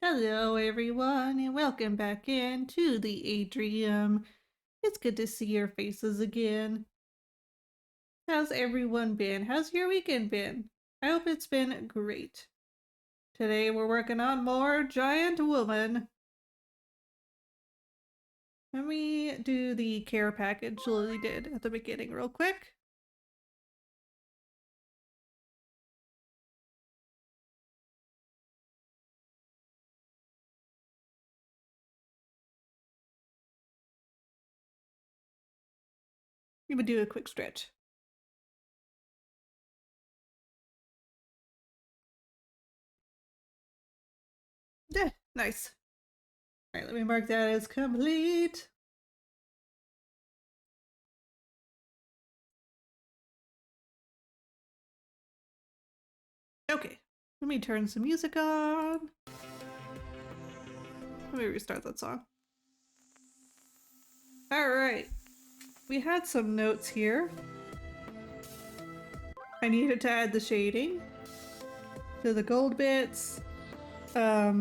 Hello everyone and welcome back in to the Atrium. It's good to see your faces again. How's everyone been? How's your weekend been? I hope it's been great. Today we're working on more Giant Woman. Let me do the care package Lily did at the beginning real quick. I'm gonna do a quick stretch. Yeah, nice. Alright, let me mark that as complete. Okay, let me turn some music on. Let me restart that song. Alright, we had some notes here. I needed to add the shading to the gold bits. I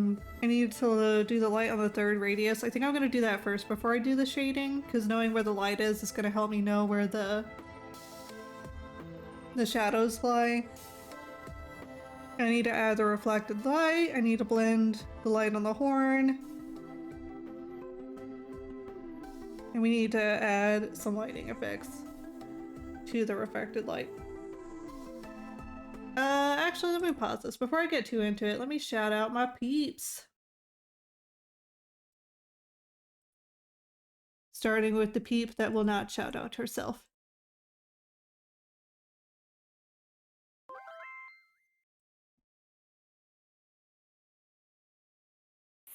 need to do the light on the third radius. I think I'm gonna do that first before I do the shading, because knowing where the light is gonna help me know where the shadows lie. I need to add the reflected light. I need to blend the light on the horn. And we need to add some lighting effects to the reflected light. Actually, let me pause this. Before I get too into it, let me shout out my peeps. Starting with the peep that will not shout out herself.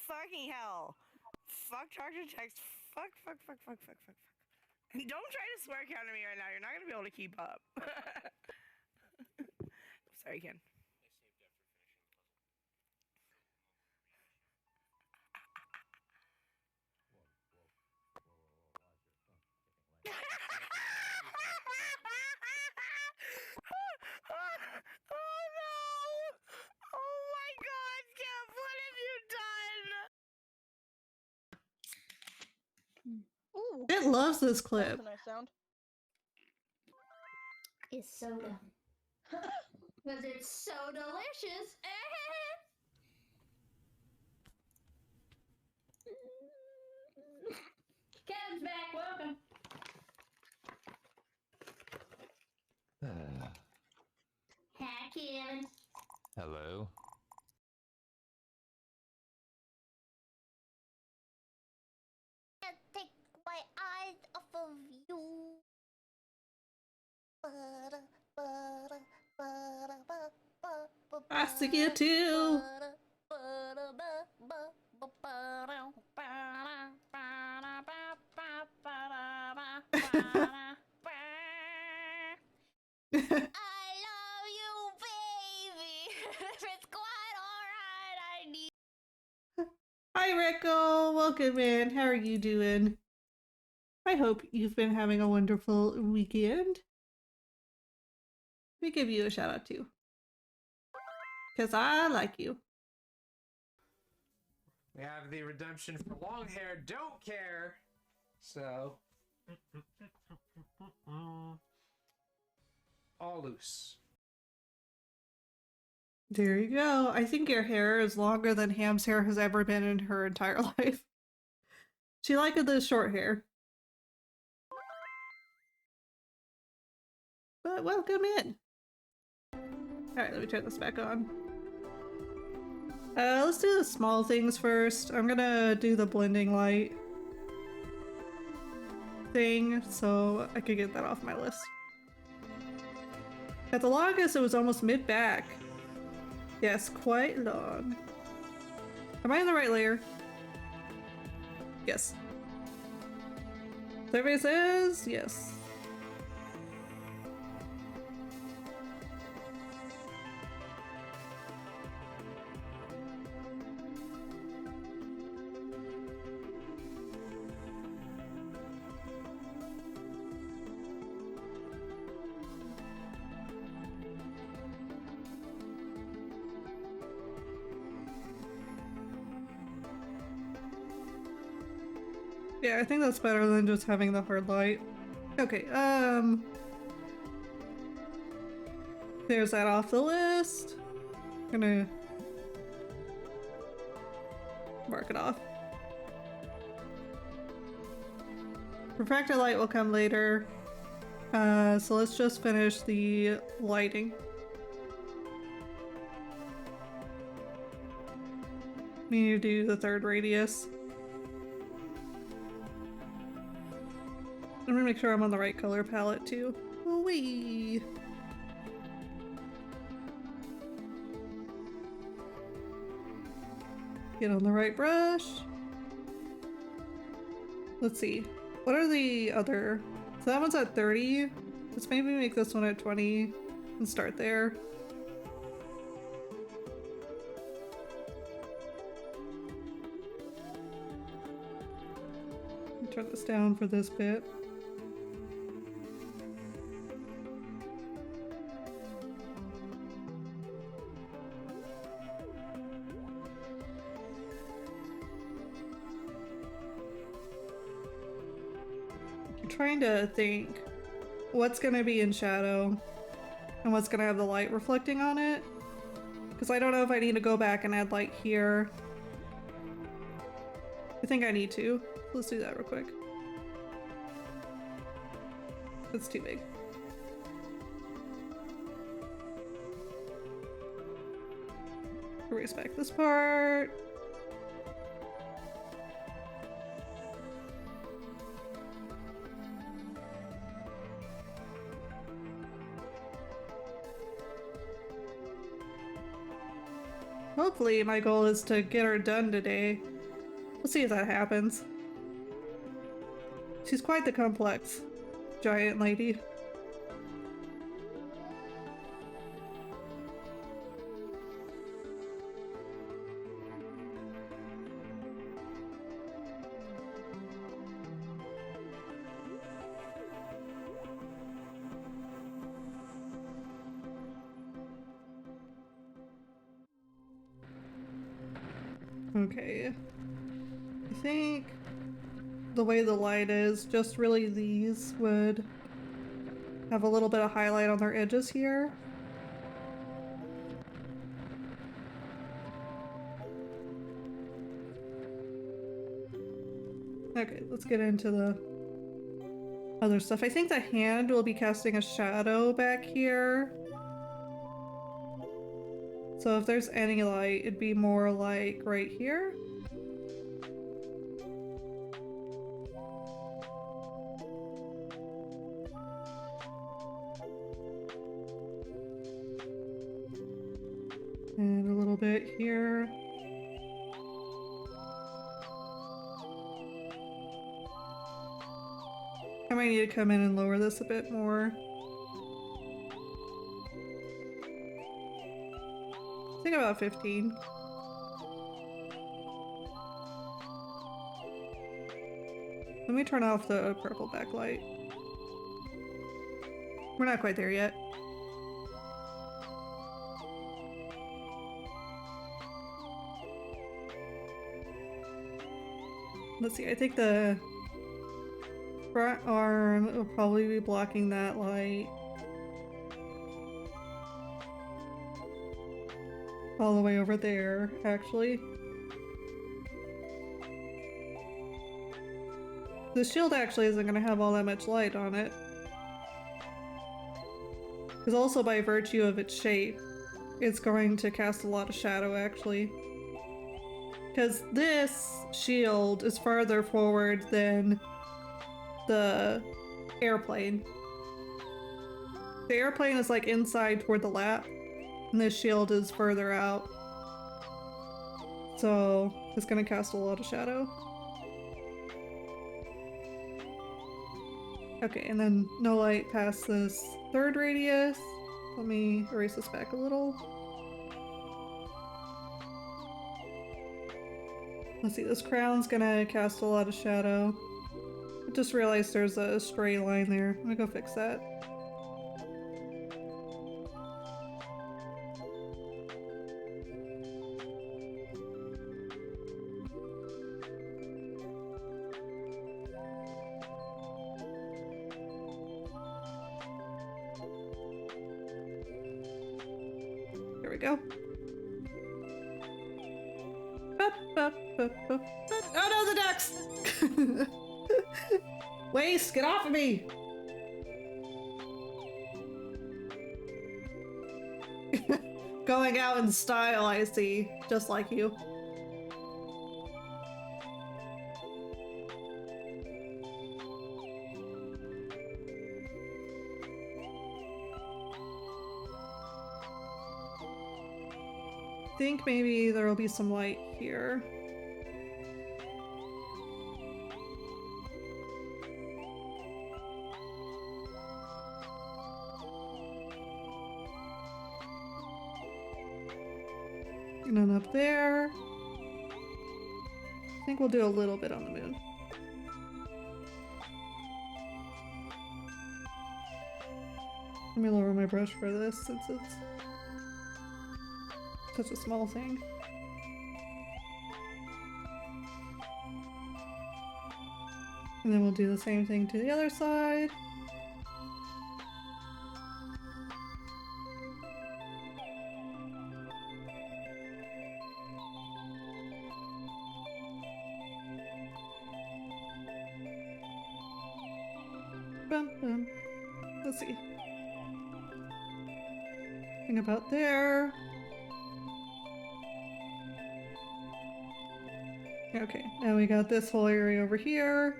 Fucking hell. Fuck charger text. Fuck. Don't try to swear count to me right now. You're not gonna be able to keep up. Sorry, Ken. Oh no! Oh my god, Kev, what have you done? Ooh, It loves this that clip. was a nice sound. Is soda. Because it's so delicious. Kevin's back, welcome. Hi, Kevin. Hello. Can't take my eyes off of you. I see you too. I love you, baby. It's quite alright. I need. Hi, Rico. Welcome in. How are you doing? I hope you've been having a wonderful weekend. Let me give you a shout out too. Because I like you. We have the redemption for long hair, don't care. So, all loose. There you go. I think your hair is longer than Ham's hair has ever been in her entire life. She liked the short hair. But welcome in. Alright, let me turn this back on. Let's do the small things first. I'm gonna do the blending light thing so I could get that off my list. At the longest, it was almost mid-back. Yes, quite long. Am I in the right layer? Yes. Survey says yes. Yeah, I think that's better than just having the hard light. Okay, there's that off the list. Gonna mark it off. Refracted light will come later. So let's just finish the lighting. We need to do the third radius. I'm gonna make sure I'm on the right color palette too. Wee. Get on the right brush. Let's see. What are the other? So that one's at 30. Let's maybe make this one at 20 and start there. Turn this down for this bit. I'm trying to think what's gonna be in shadow and what's gonna have the light reflecting on it. Because I don't know if I need to go back and add light here. I think I need to. Let's do that real quick. That's too big. Erase back this part. Hopefully my goal is to get her done today. We'll see if that happens. She's quite the complex giant lady. Okay. I think the way the light is, just really these would have a little bit of highlight on their edges here. Okay, let's get into the other stuff. I think the hand will be casting a shadow back here. So if there's any light, it'd be more like right here. And a little bit here. I might need to come in and lower this a bit more. I think about 15. Let me turn off the purple backlight. We're not quite there yet. Let's see, I think the front arm will probably be blocking that light. All the way over there, actually. The shield actually isn't going to have all that much light on it. Because also by virtue of its shape, it's going to cast a lot of shadow, actually. Because this shield is farther forward than the airplane. The airplane is like inside toward the lap, and this shield is further out. So it's gonna cast a lot of shadow. Okay, and then no light past this third radius. Let me erase this back a little. Let's see, this crown's gonna cast a lot of shadow. I just realized there's a stray line there. I'm gonna go fix that. we go. Oh no, the ducks! Waste, get off of me! Going out in style, I see. Just like you. I think maybe there will be some light here. And then up there. I think we'll do a little bit on the moon. Let me lower my brush for this since it's such a small thing. And then we'll do the same thing to the other side. Bum, bum. Let's see. Thing about there. Okay, now we got this whole area over here.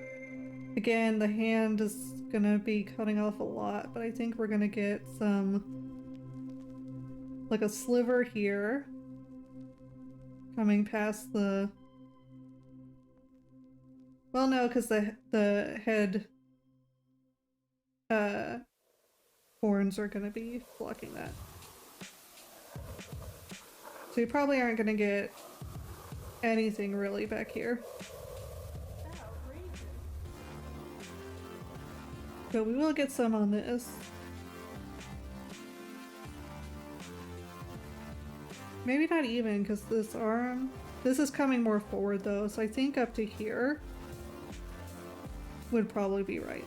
Again, the hand is gonna be cutting off a lot, but I think we're gonna get some, like a sliver here, coming past the, well no, because the head horns are gonna be blocking that. So you probably aren't gonna get anything really back here. But we will get some on this. Maybe not even, because this arm... This is coming more forward though, so I think up to here would probably be right.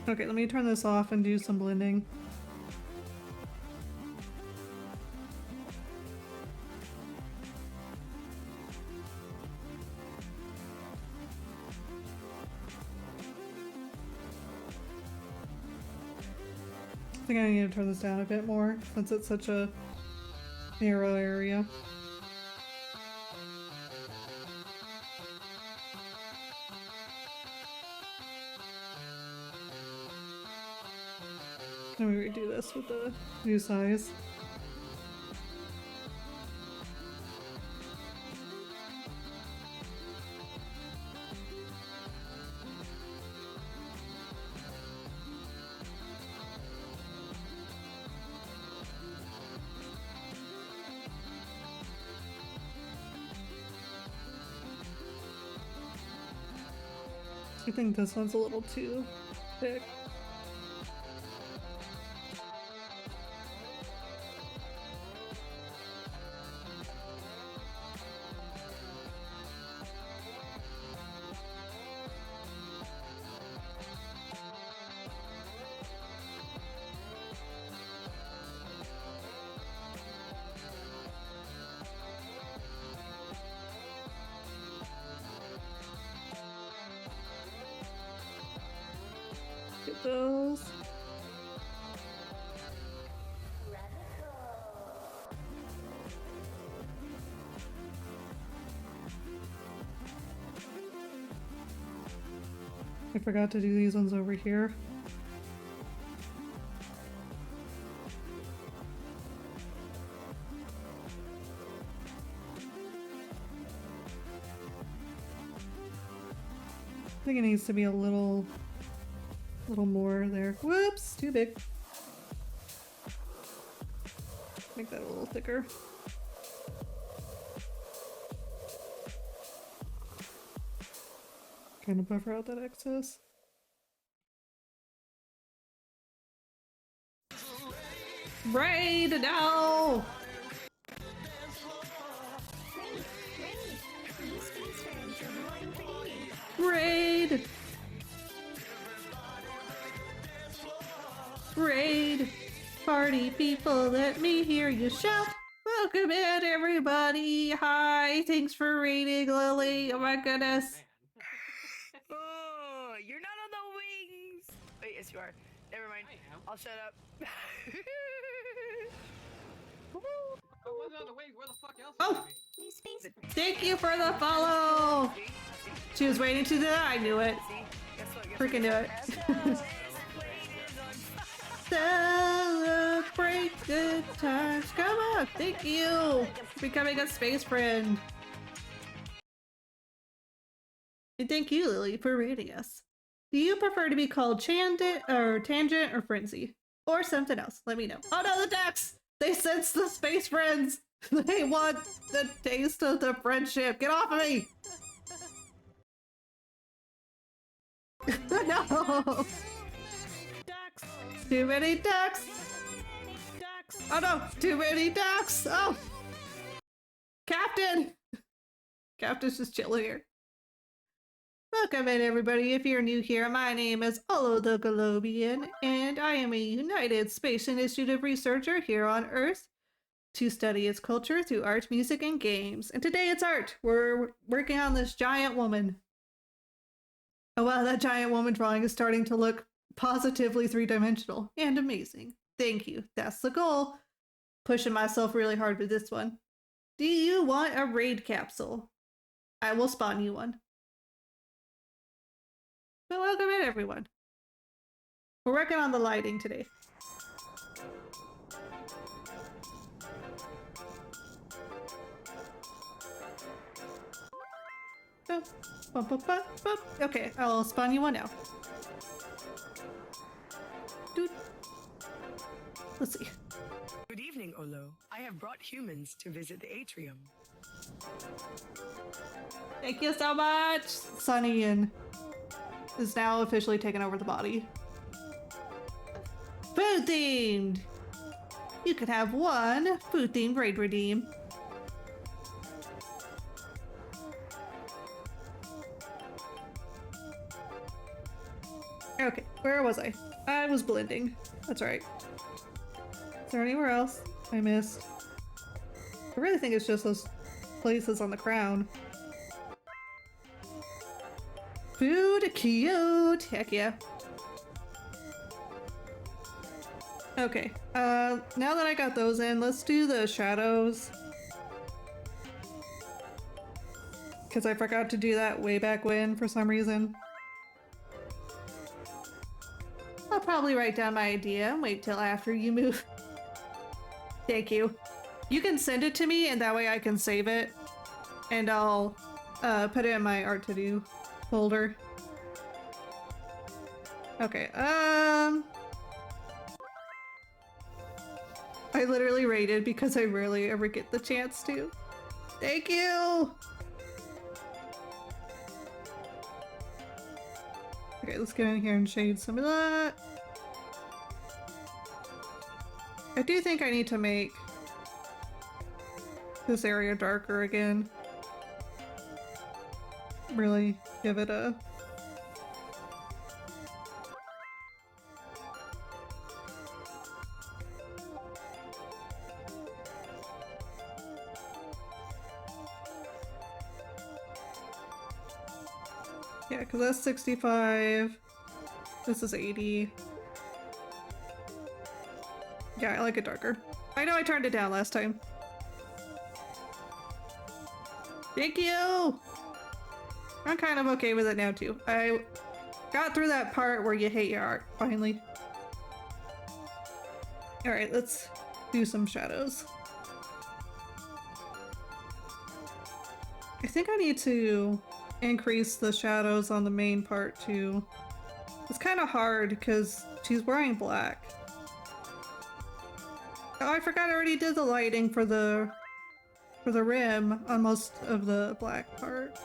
Okay, let me turn this off and do some blending. I think I need to turn this down a bit more since it's such a narrow area. Let me redo this with the new size. I think this one's a little too thick. Get those. I forgot to do these ones over here. I think it needs to be a little more there. Whoops, too big. Make that a little thicker. Kind of buffer out that excess. Right now. Please, please, Party people, let me hear you shout. Welcome in, everybody. Hi, thanks for raiding, Lily. Oh my goodness. Oh, you're not on the wings. Wait, yes you are. Never mind. I'll shut up. I wasn't on the wings. Where the fuck else Oh. would I be? New space. Thank you for the follow. See? See? She was waiting to do that. I knew it. See? Guess what? Guess Freaking knew it. Celebrate good times. Come on. Thank you for becoming a space friend. And thank you, Lily, for rating us. Do you prefer to be called Tangent or Frenzy? Or something else? Let me know. Oh no, the ducks! They sense the space friends! They want the taste of the friendship! Get off of me! No! Ducks! Too many ducks! Ducks! Oh no! Too many ducks! Oh! Captain! Captain's just chilling here. Welcome in, everybody. If you're new here, my name is Olo the Globian, and I am a United Space Initiative researcher here on Earth to study its culture through art, music, and games. And today it's art. We're working on this giant woman. Oh wow, that giant woman drawing is starting to look positively three-dimensional and amazing. Thank you. That's the goal. Pushing myself really hard with this one. Do you want a raid capsule? I will spawn you one. So welcome in, everyone. We're working on the lighting today. Okay, I'll spawn you one now. Dude. Let's see. Good evening, Olo. I have brought humans to visit the atrium. Thank you so much! Sunny and is now officially taken over the body. Food themed! You can have one food themed raid redeem. Okay, where was I? I was blending. That's right. Is there anywhere else I missed? I really think it's just those places on the crown. Food, cute! Heck yeah. Okay, now that I got those in, let's do the shadows. Because I forgot to do that way back when for some reason. I'll probably write down my idea and wait till after you move. Thank you. You can send it to me and that way I can save it. And I'll put it in my art to do folder. Okay, I literally rated because I rarely ever get the chance to. Thank you! Okay, let's get in here and shade some of that. I do think I need to make this area darker again. Really give it a... Yeah, because that's 65. This is 80. Yeah, I like it darker. I know I turned it down last time. Thank you! I'm kind of okay with it now too. I got through that part where you hate your art, finally. Alright, let's do some shadows. I think I need to increase the shadows on the main part too. It's kind of hard because she's wearing black. Oh, I forgot I already did the lighting for the rim on most of the black part.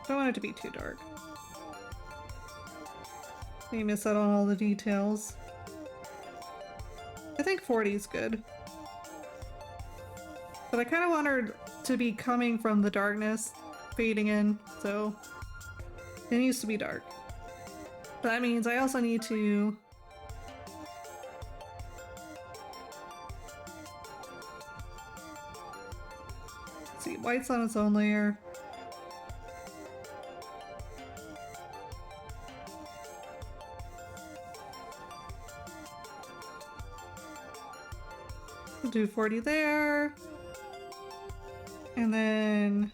Don't want it to be too dark. You miss out on all the details. I think 40 is good. But I kind of want her to be coming from the darkness, fading in, so it needs to be dark. That means I also need to let's see, white's on its own layer. We'll do 40 there. And then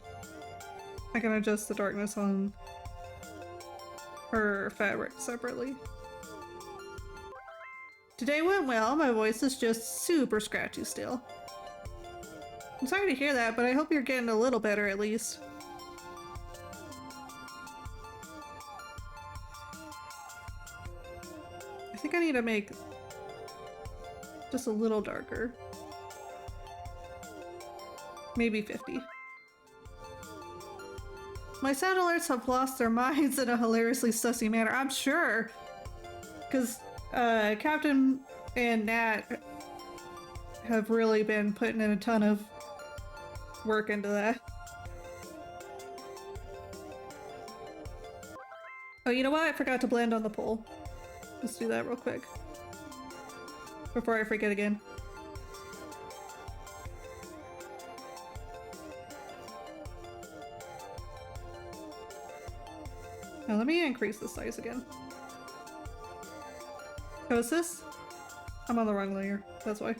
I can adjust the darkness on her fabric separately. Today went well. My voice is just super scratchy still. I'm sorry to hear that, but I hope you're getting a little better at least. I think I need to make just a little darker. Maybe 50. My sound alerts have lost their minds in a hilariously sussy manner, I'm sure. Because Captain and Nat have really been putting in a ton of work into that. Oh, you know what? I forgot to blend on the pole. Let's do that real quick. Before I forget again. Now let me increase the size again. Oh, is this? I'm on the wrong layer, that's why.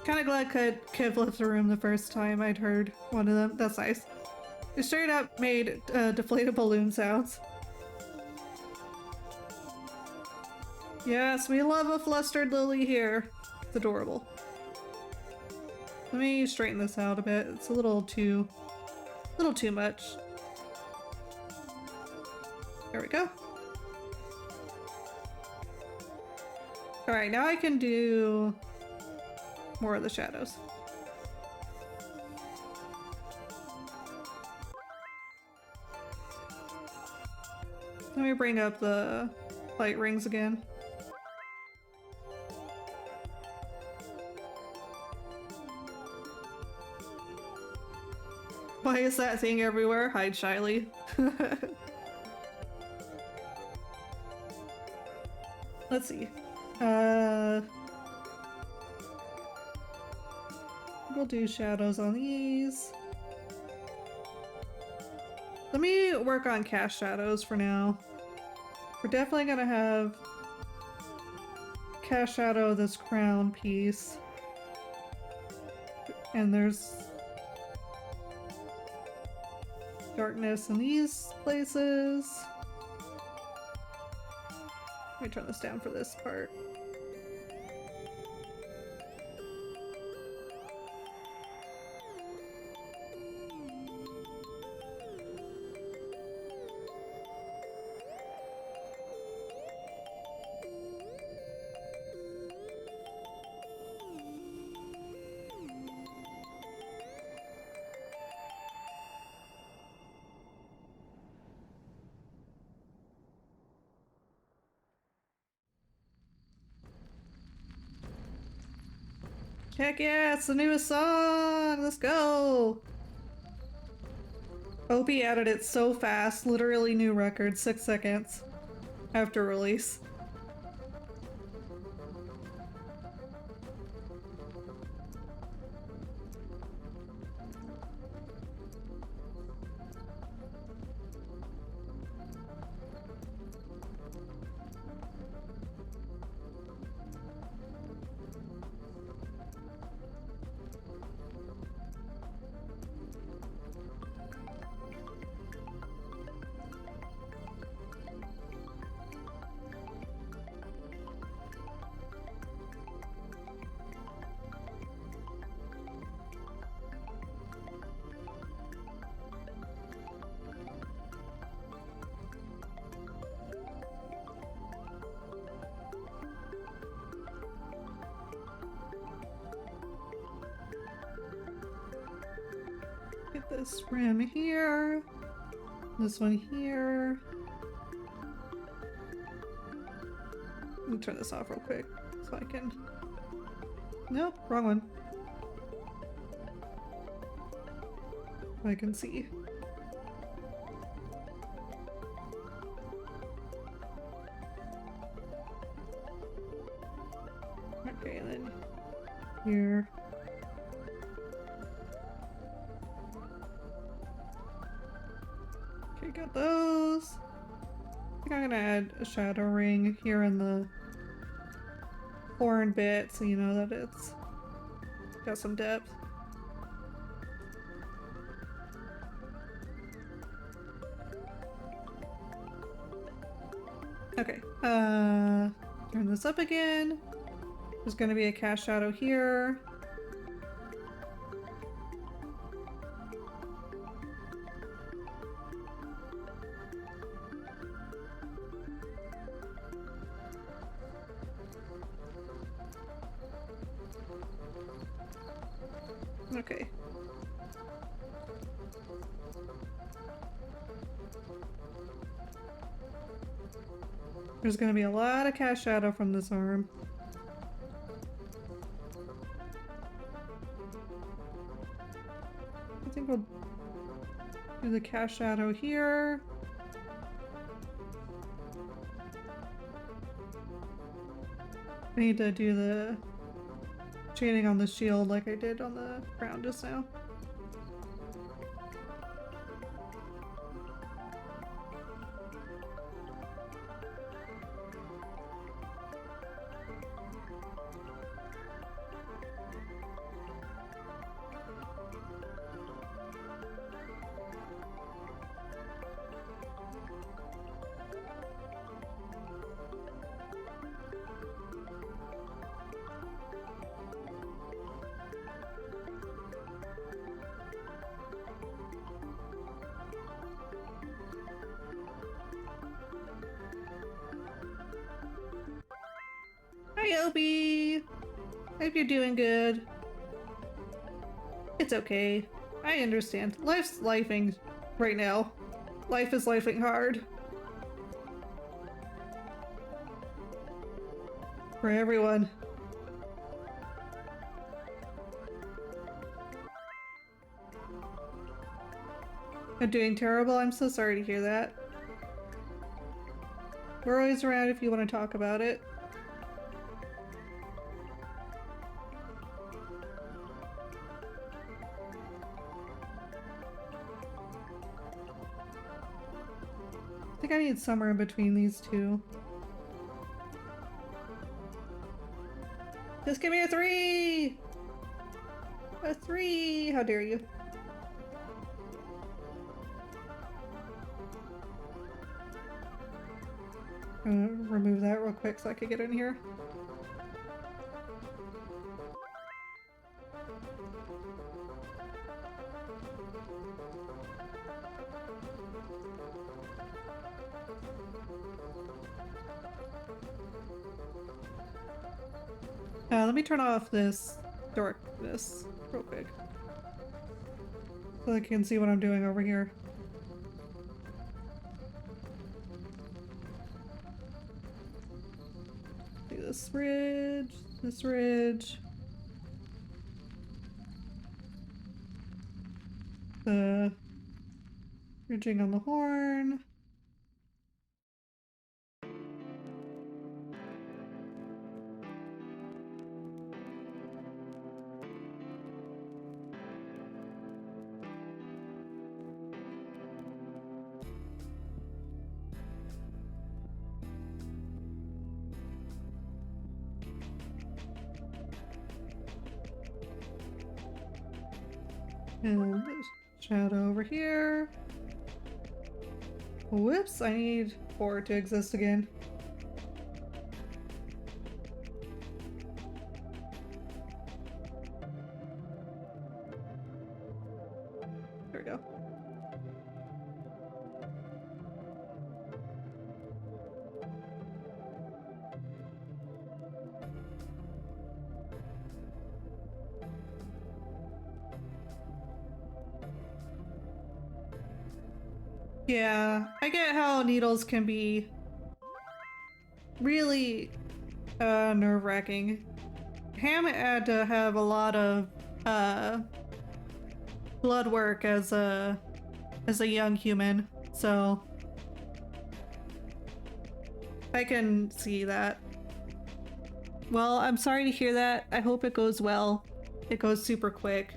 Kinda glad Kev left the room the first time I'd heard one of them. That's nice. It straight up made deflated balloon sounds. Yes, we love a flustered lily here. It's adorable. Let me straighten this out a bit. It's a little too much. There we go. Alright, now I can do more of the shadows. Let me bring up the light rings again. Why is that thing everywhere? Hide shyly. Let's see. We'll do shadows on these. Let me work on cast shadows for now. We're definitely gonna have cast shadow this crown piece. And there's darkness in these places. Let me turn this down for this part. Heck yeah, it's the newest song! Let's go! Opie added it so fast, literally new record, 6 seconds after release. Get this rim here, this one here. Let me turn this off real quick so I can. Nope, wrong one. I can see. Okay, then here. Okay, got those. I think I'm gonna add a shadow ring here in the horn bit so you know that it's got some depth. Okay, turn this up again. There's gonna be a cast shadow here. Okay. There's gonna be a lot of cast shadow from this arm. I think we'll do the cast shadow here. I need to do the shading on the shield like I did on the ground just now. Hi, Opie! Hope you're doing good. It's okay. I understand. Life's lifing right now. Life is lifing hard. For everyone. I'm doing terrible. I'm so sorry to hear that. We're always around if you want to talk about it. I think I need somewhere in between these two. Just give me a 3! A 3! How dare you? I'm gonna remove that real quick so I can get in here. Let me turn off this darkness real quick so I can see what I'm doing over here. Do this ridge, the ridging on the horn. And there's shadow over here. Whoops, I need 4 to exist again. There we go. Yeah, I get how needles can be really nerve-wracking. Ham had to have a lot of blood work as a young human, so I can see that. Well, I'm sorry to hear that. I hope it goes well. It goes super quick.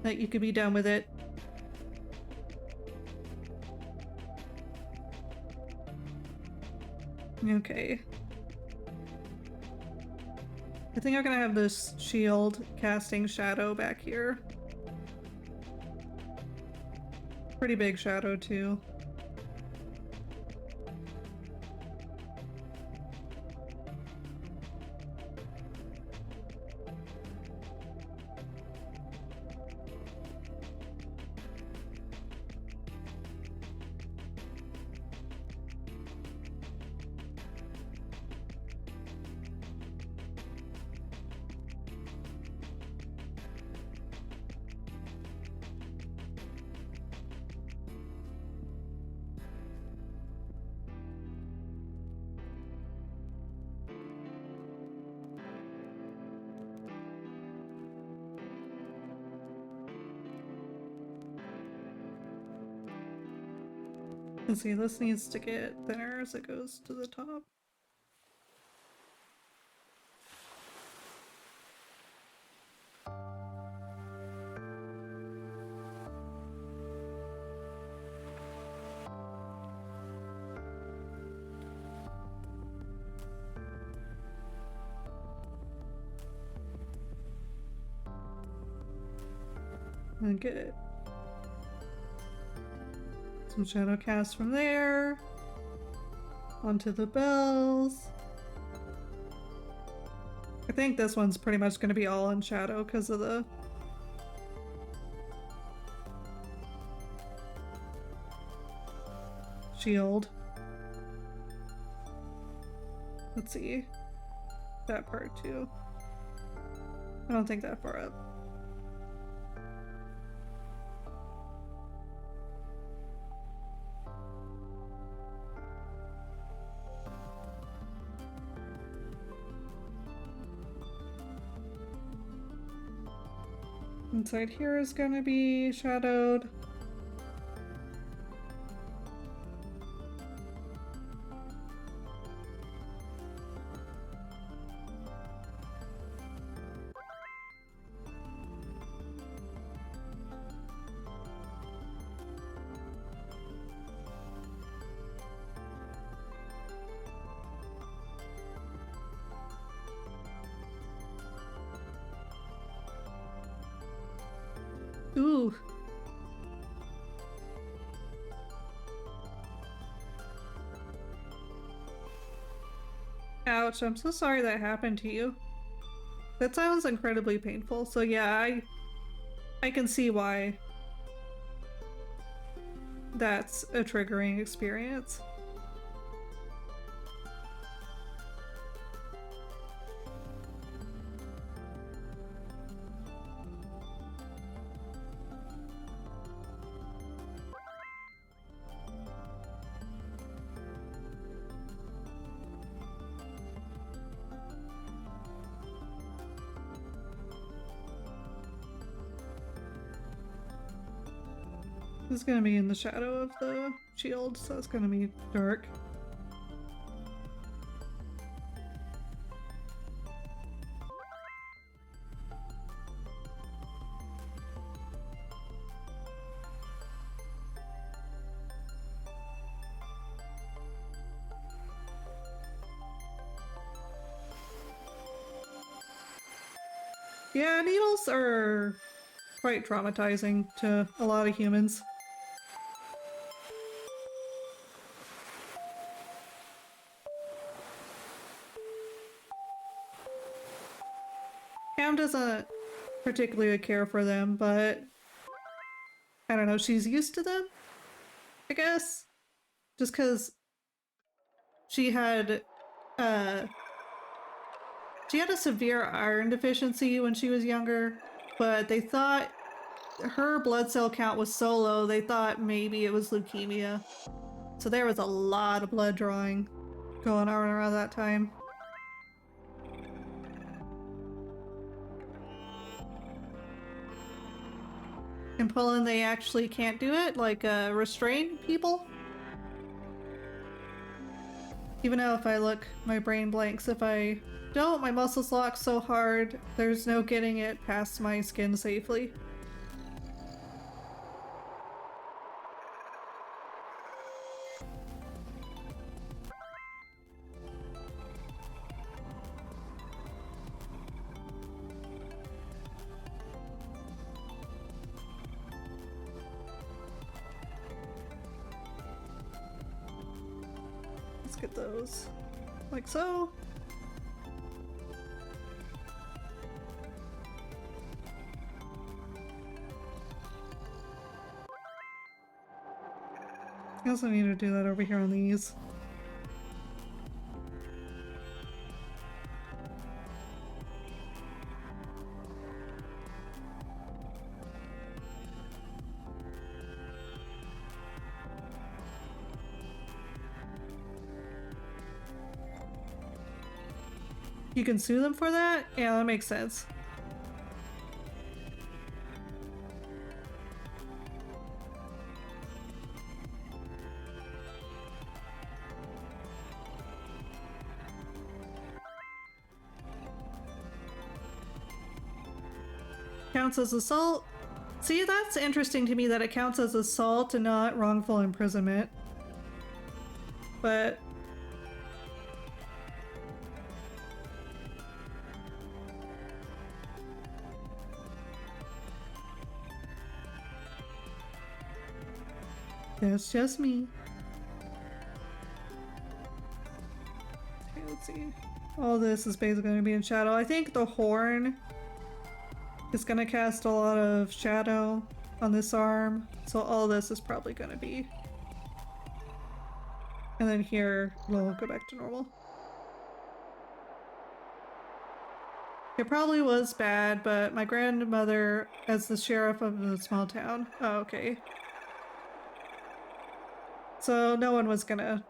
That you could be done with it. Okay. I think I'm gonna have this shield casting shadow back here. Pretty big shadow too. Let's see, this needs to get thinner as it goes to the top. And get some shadow cast from there onto the bells. I think this one's pretty much going to be all in shadow because of the shield. Let's see. That part too. I don't think that far up. Inside here is gonna be shadowed. Ooh. Ouch, I'm so sorry that happened to you. That sounds incredibly painful. So yeah, I can see why that's a triggering experience. This is gonna be in the shadow of the shield, so it's gonna be dark. Yeah, needles are quite traumatizing to a lot of humans. Cam doesn't particularly care for them, but I don't know, she's used to them, I guess. Just because she had a severe iron deficiency when she was younger, but they thought her blood cell count was so low, they thought maybe it was leukemia. So there was a lot of blood drawing going on around that time. In Poland, they actually can't do it, like restrain people. Even though if I look, my brain blanks. If I don't, my muscles lock so hard, there's no getting it past my skin safely. Let's get those. Like so. I also need to do that over here on these. You can sue them for that? Yeah, that makes sense. Counts as assault? See, that's interesting to me that it counts as assault and not wrongful imprisonment. But that's just me. Okay, let's see. All this is basically going to be in shadow. I think the horn is going to cast a lot of shadow on this arm, so all this is probably going to be. And then here, we'll go back to normal. It probably was bad, but my grandmother, as the sheriff of the small town. Oh, okay. So no one was gonna.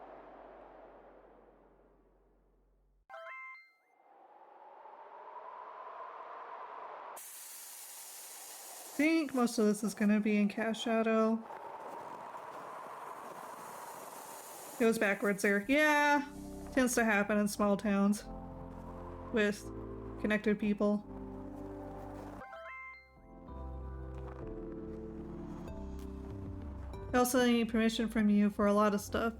I think most of this is gonna be in cast shadow. It was backwards there. Yeah, tends to happen in small towns with connected people. I also need permission from you for a lot of stuff.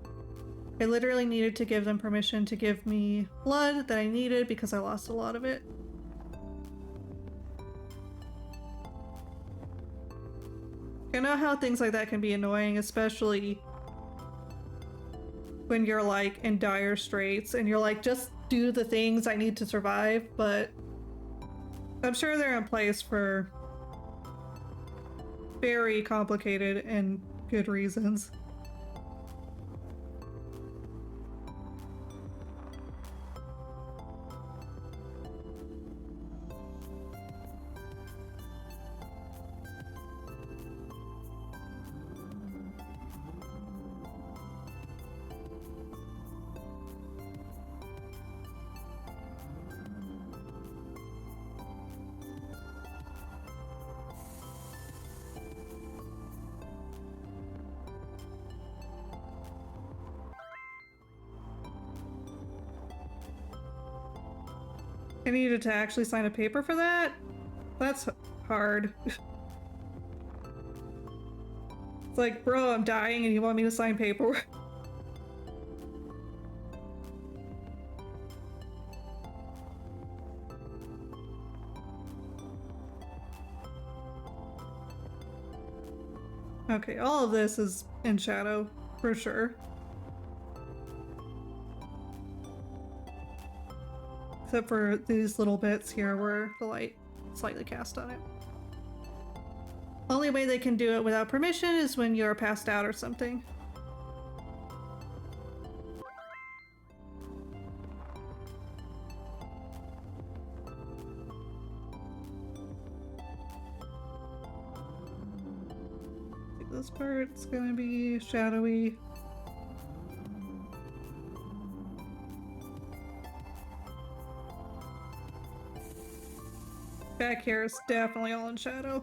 I literally needed to give them permission to give me blood that I needed because I lost a lot of it. I know how things like that can be annoying, especially when you're like in dire straits and you're like, just do the things I need to survive, but I'm sure they're in place for very complicated and good reasons. I needed to actually sign a paper for that? That's hard. It's like, bro, I'm dying and you want me to sign paperwork? Okay, all of this is in shadow, for sure. Except for these little bits here where the light slightly cast on it. Only way they can do it without permission is when you're passed out or something. This part's gonna be shadowy. Back here is definitely all in shadow.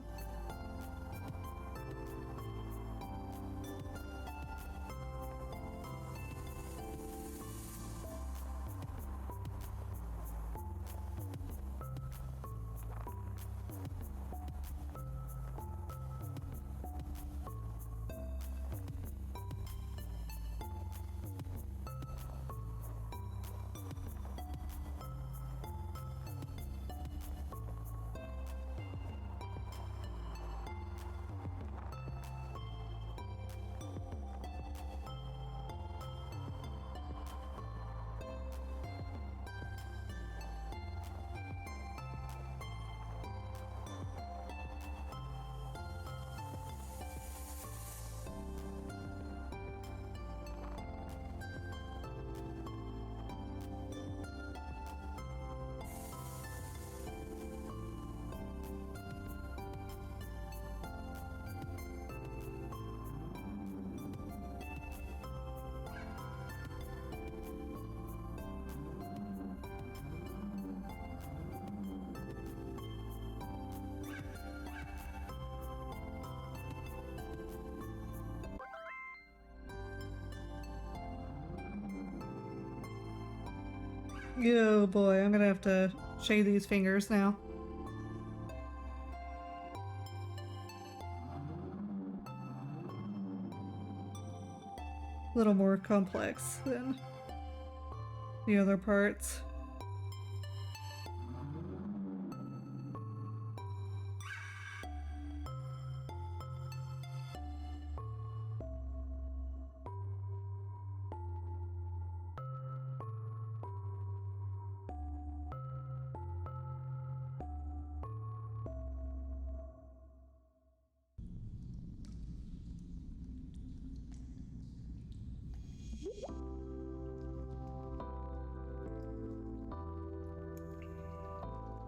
Oh boy, I'm gonna have to shade these fingers now. A little more complex than the other parts.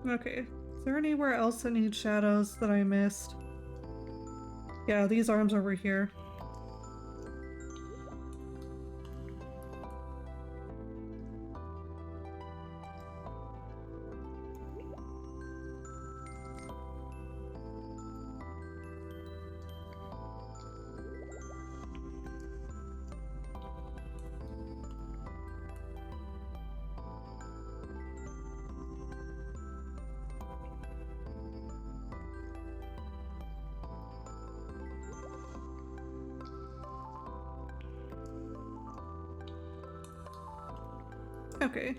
Okay, is there anywhere else that needs shadows that I missed? Yeah, these arms over here. Okay.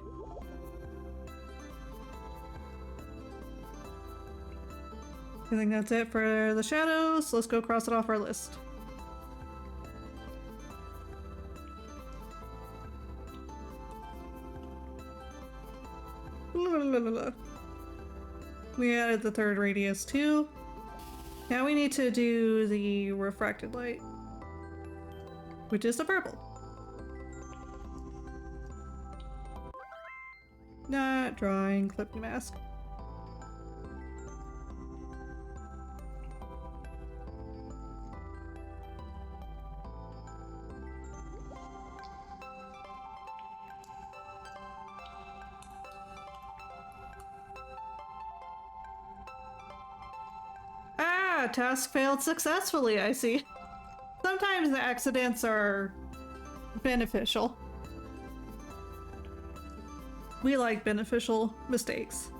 I think that's it for the shadows. Let's go cross it off our list. We added the third radius too. Now we need to do the refracted light, which is the purple. Not drawing clipping mask. Ah, task failed successfully, I see. Sometimes the accidents are beneficial. We like beneficial mistakes.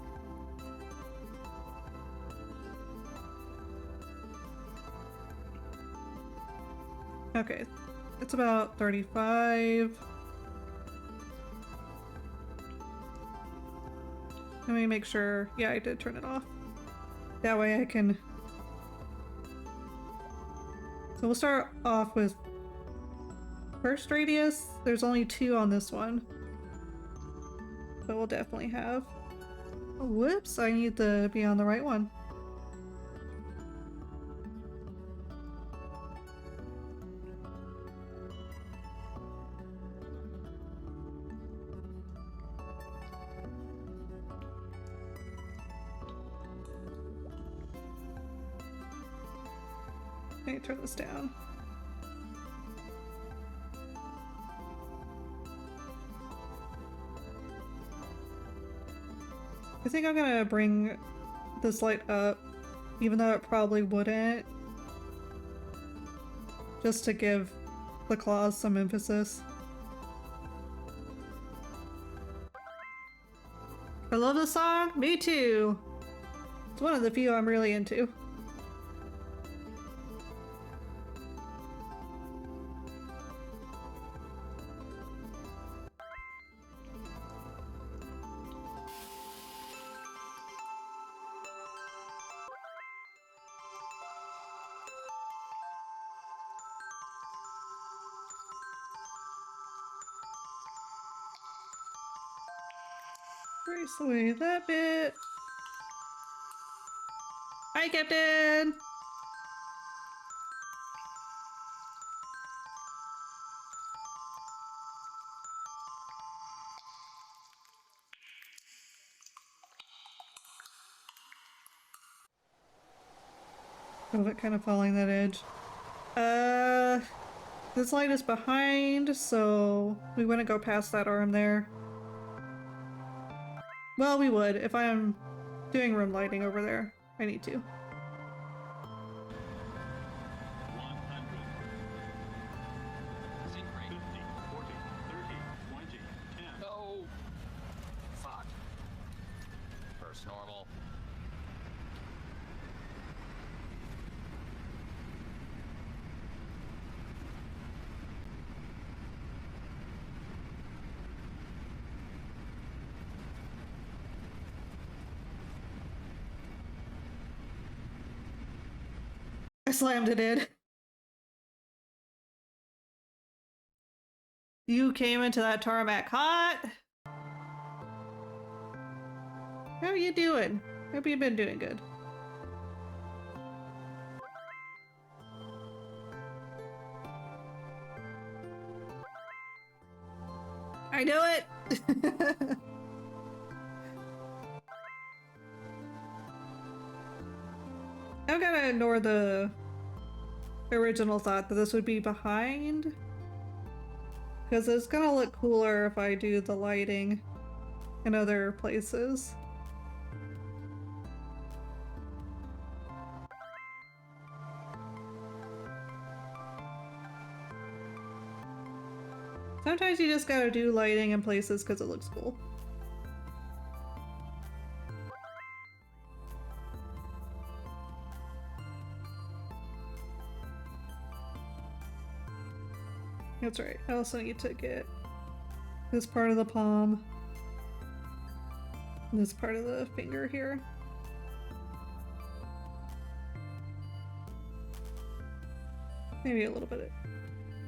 Okay, it's about 35. Let me make sure. Yeah, I did turn it off. That way I can... So we'll start off with first radius. There's only 2 on this one. But we'll definitely have... Oh, whoops, I need to be on the right one. Let me turn this down. I think I'm gonna bring this light up, even though it probably wouldn't, just to give the claws some emphasis. I love the song. Me too. It's one of the few I'm really into. Trace away that bit. Hi, Captain! A little bit kind of following that edge. This light is behind, so we wouldn't go past that arm there. Well, we would if I'm doing room lighting over there. I need to. 100. Sync rate. 50, 40, 30, 20, 10. No. slammed it in. You came into that tarmac hot. How are you doing? Hope you've been doing good. I knew it! I'm gonna ignore the original thought that this would be behind. Because it's gonna look cooler if I do the lighting in other places. Sometimes you just gotta do lighting in places because it looks cool. That's right. I also need to get this part of the palm, and this part of the finger here. Maybe a little bit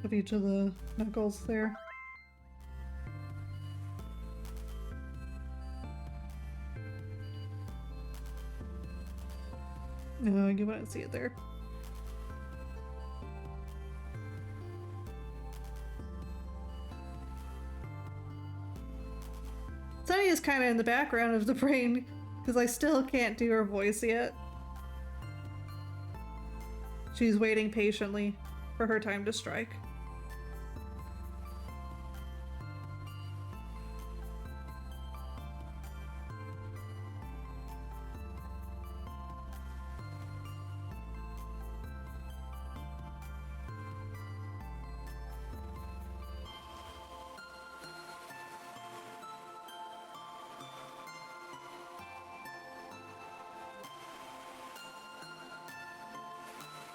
of each of the knuckles there. No, you wouldn't see it there. Sunny is kind of in the background of the brain because I still can't do her voice yet. She's waiting patiently for her time to strike.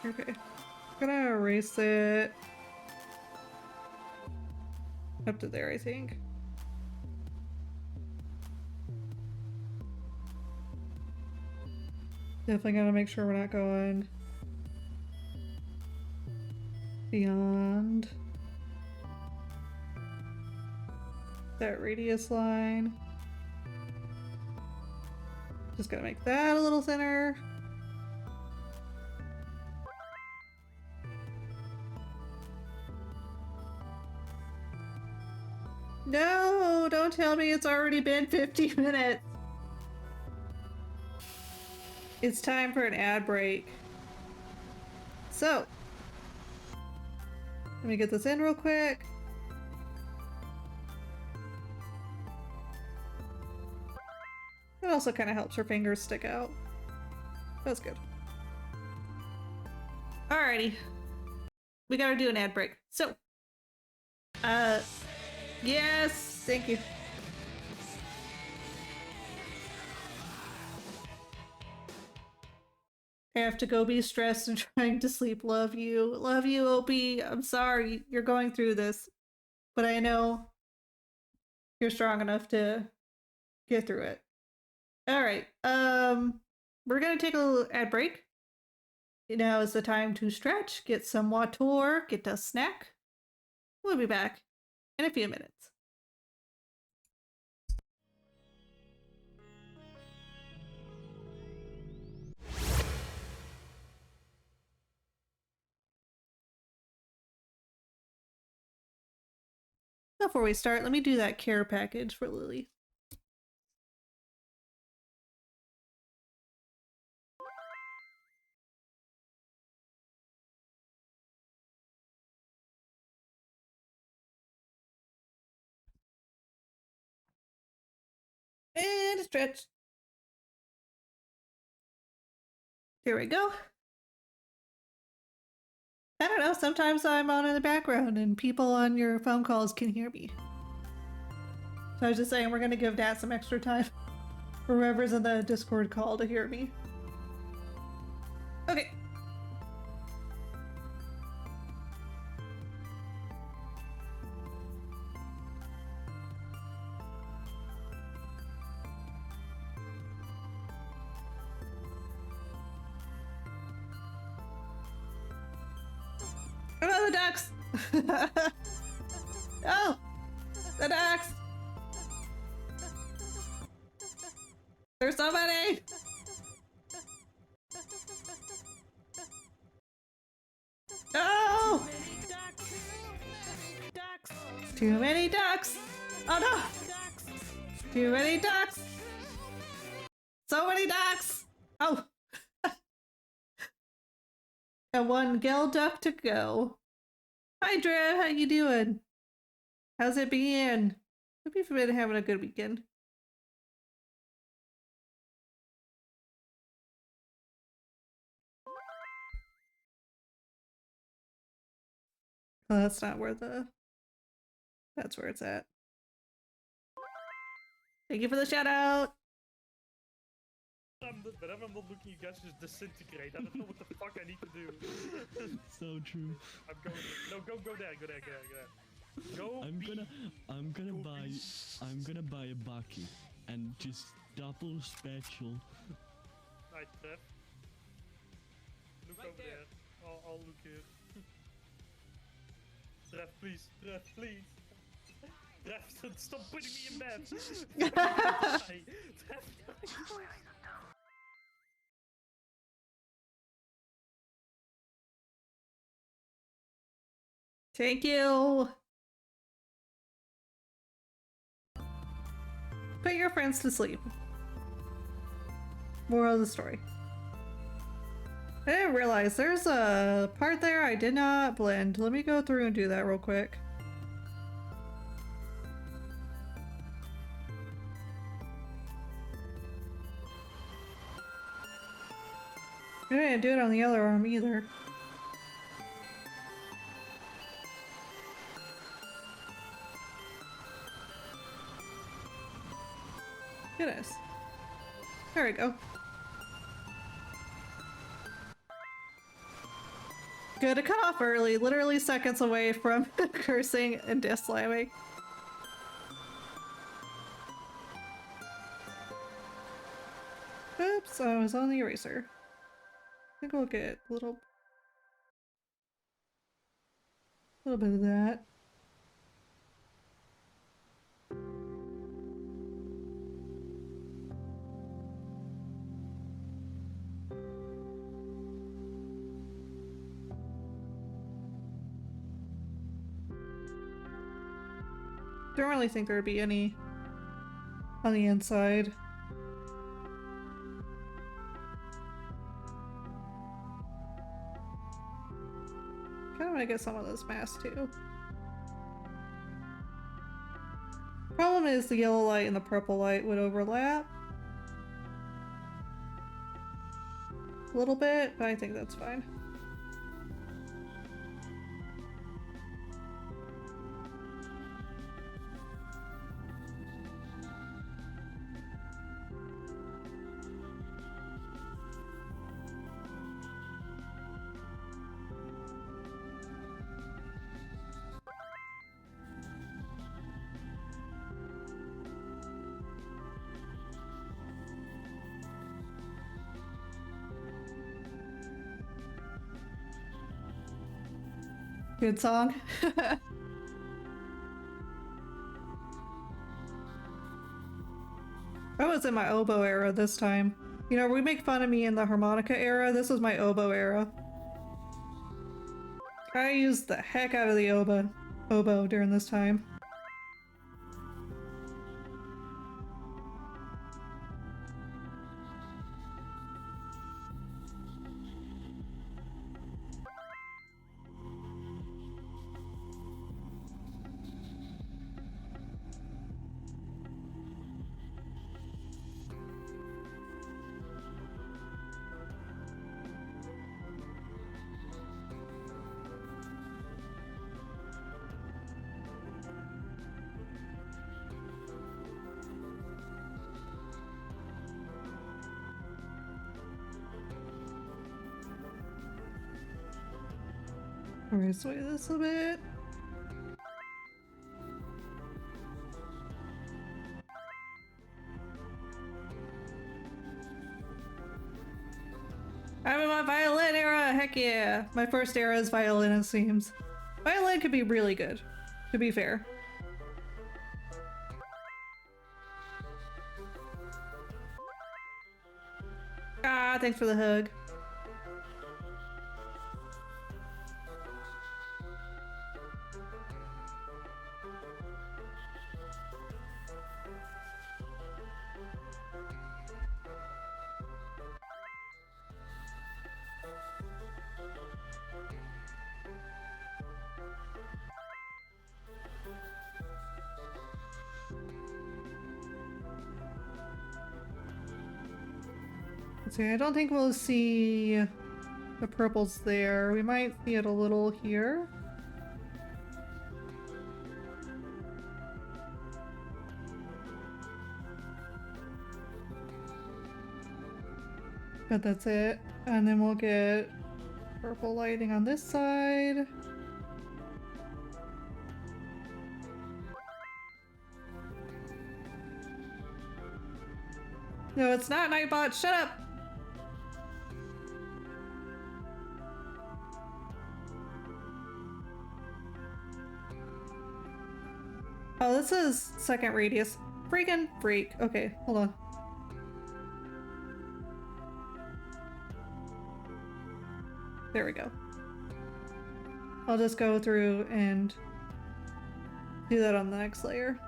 Okay, I'm gonna erase it up to there, I think. Definitely gotta make sure we're not going beyond that radius line. Just gotta make that a little thinner. No, don't tell me it's already been 50 minutes. It's time for an ad break. So, let me get this in real quick. It also kind of helps her fingers stick out. That's good. Alrighty. We gotta do an ad break. So, yes, thank you. I have to go be stressed and trying to sleep. Love you. Love you, Opie. I'm sorry you're going through this, but I know you're strong enough to get through it. All right. We're gonna take a little ad break. Now is the time to stretch, get some water, get a snack. We'll be back in a few minutes. Before we start, let me do that care package for Lily. And stretch. Here we go. I don't know, sometimes I'm on in the background and people on your phone calls can hear me. So I was just saying we're gonna give Dad some extra time for whoever's in the Discord call to hear me. Okay. Oh! The ducks! There's so many! No! Too many ducks! Oh no! Too many ducks! So many ducks! Oh! And one gel duck to go. Hi Dre, how you doing? How's it been? Hope you've been having a good weekend. Oh, that's not where the... That's where it's at. Thank you for the shout out! Whenever I'm not looking, you guys just disintegrate. I don't know what the fuck I need to do. So true. I'm going. No, go there. Go there. Go. I'm gonna buy a bucket and just double special. Right, Trev. Look Right over there. there. I'll look here. Trev, please. Trev, please. Trev, stop putting me in bed. Trev. Thank you! Put your friends to sleep. Moral of the story. I didn't realize there's a part there I did not blend. Let me go through and do that real quick. I didn't do it on the other arm either. Goodness. There we go. Good to cut off early, literally seconds away from cursing and death slamming. Oops, I was on the eraser. I think we'll get a little bit of that. Don't really think there'd be any on the inside. Kind of want to get some of this mask too. Problem is the yellow light and the purple light would overlap a little bit, but I think that's fine. Good song. I was in my oboe era this time. You know, we make fun of me in the harmonica era. This was my oboe era. I used the heck out of the oboe during this time. Alright, sway this a bit. I'm in my violin era! Heck yeah! My first era is violin, it seems. Violin light could be really good, to be fair. Ah, thanks for the hug. Let's see, I don't think we'll see the purples there. We might see it a little here. But that's it. And then we'll get purple lighting on this side. No, it's not Nightbot. Shut up! Oh, this is second radius. Freaking freak. Okay, hold on. There we go. I'll just go through and do that on the next layer.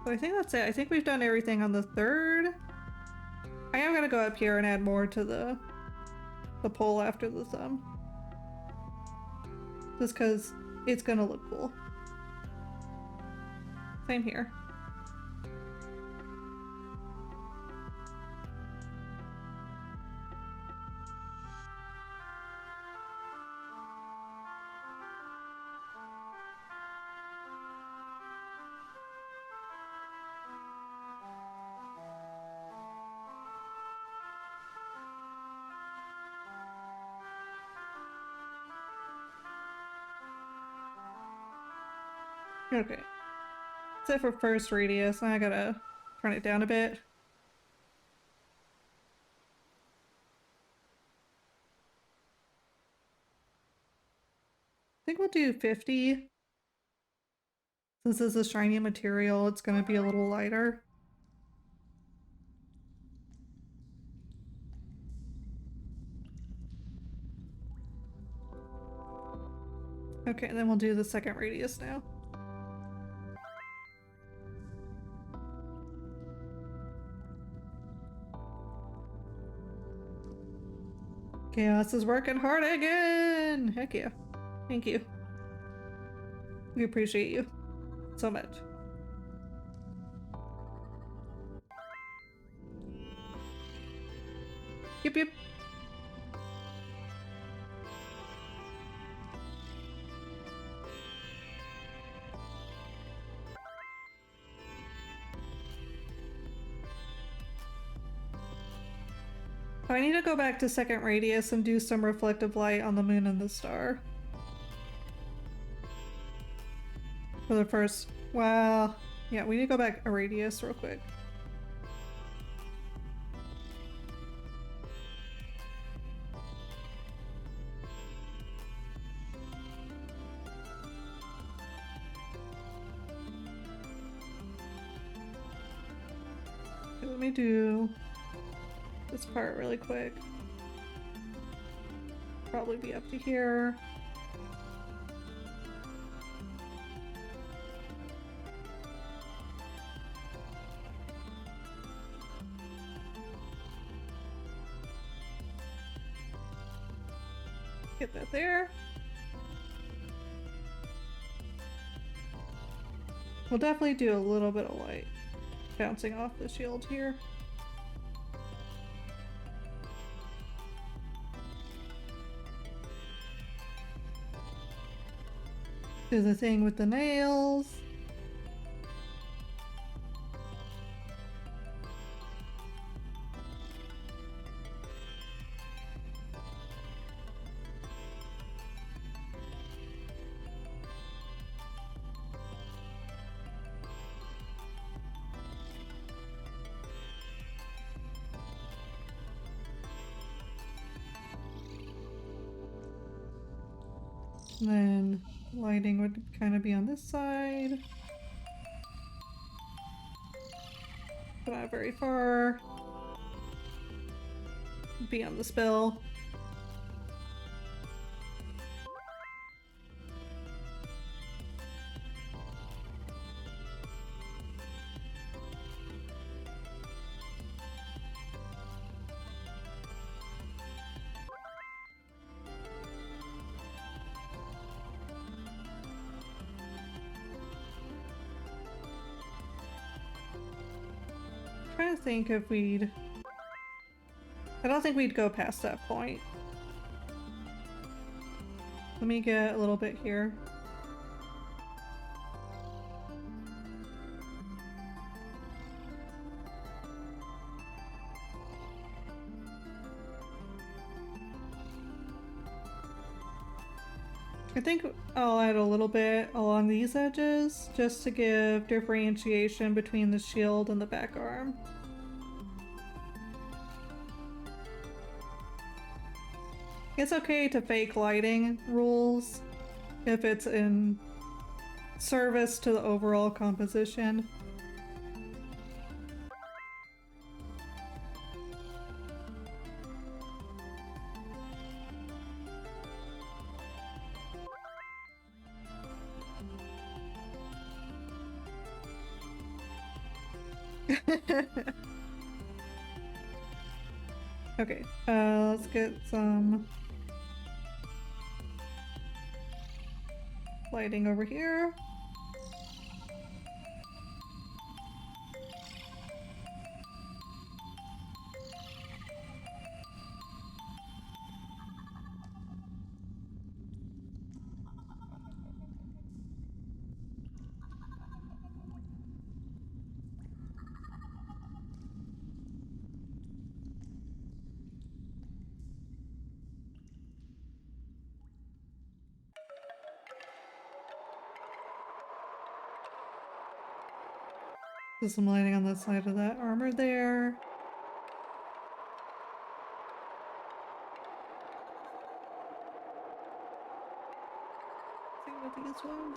But I think that's it. I think we've done everything on the third. I am gonna go up here and add more to the pole after the thumb. Just because it's gonna look cool. Same here. Okay. Except for first radius, I gotta turn it down a bit. I think we'll do 50. Since this is a shiny material, it's gonna be a little lighter. Okay, then we'll do the second radius now. Chaos is working hard again! Heck yeah. Thank you. We appreciate you so much. Yep, yep. Oh, I need to go back to second radius and do some reflective light on the moon and the star. For the first, well, yeah, we need to go back a radius real quick. Okay, let me do this part really quick. Probably be up to here. Get that there. We'll definitely do a little bit of light bouncing off the shield here. Do the thing with the nails. And then lighting would kind of be on this side. But not very far. Be on the spell. Trying to think if we'd... I don't think we'd go past that point. Let me get a little bit here. I think I'll add a little bit along these edges just to give differentiation between the shield and the back arm. It's okay to fake lighting rules if it's in service to the overall composition. Okay, let's get some lighting over here. There's some lighting on the side of that armor there. Same with these ones.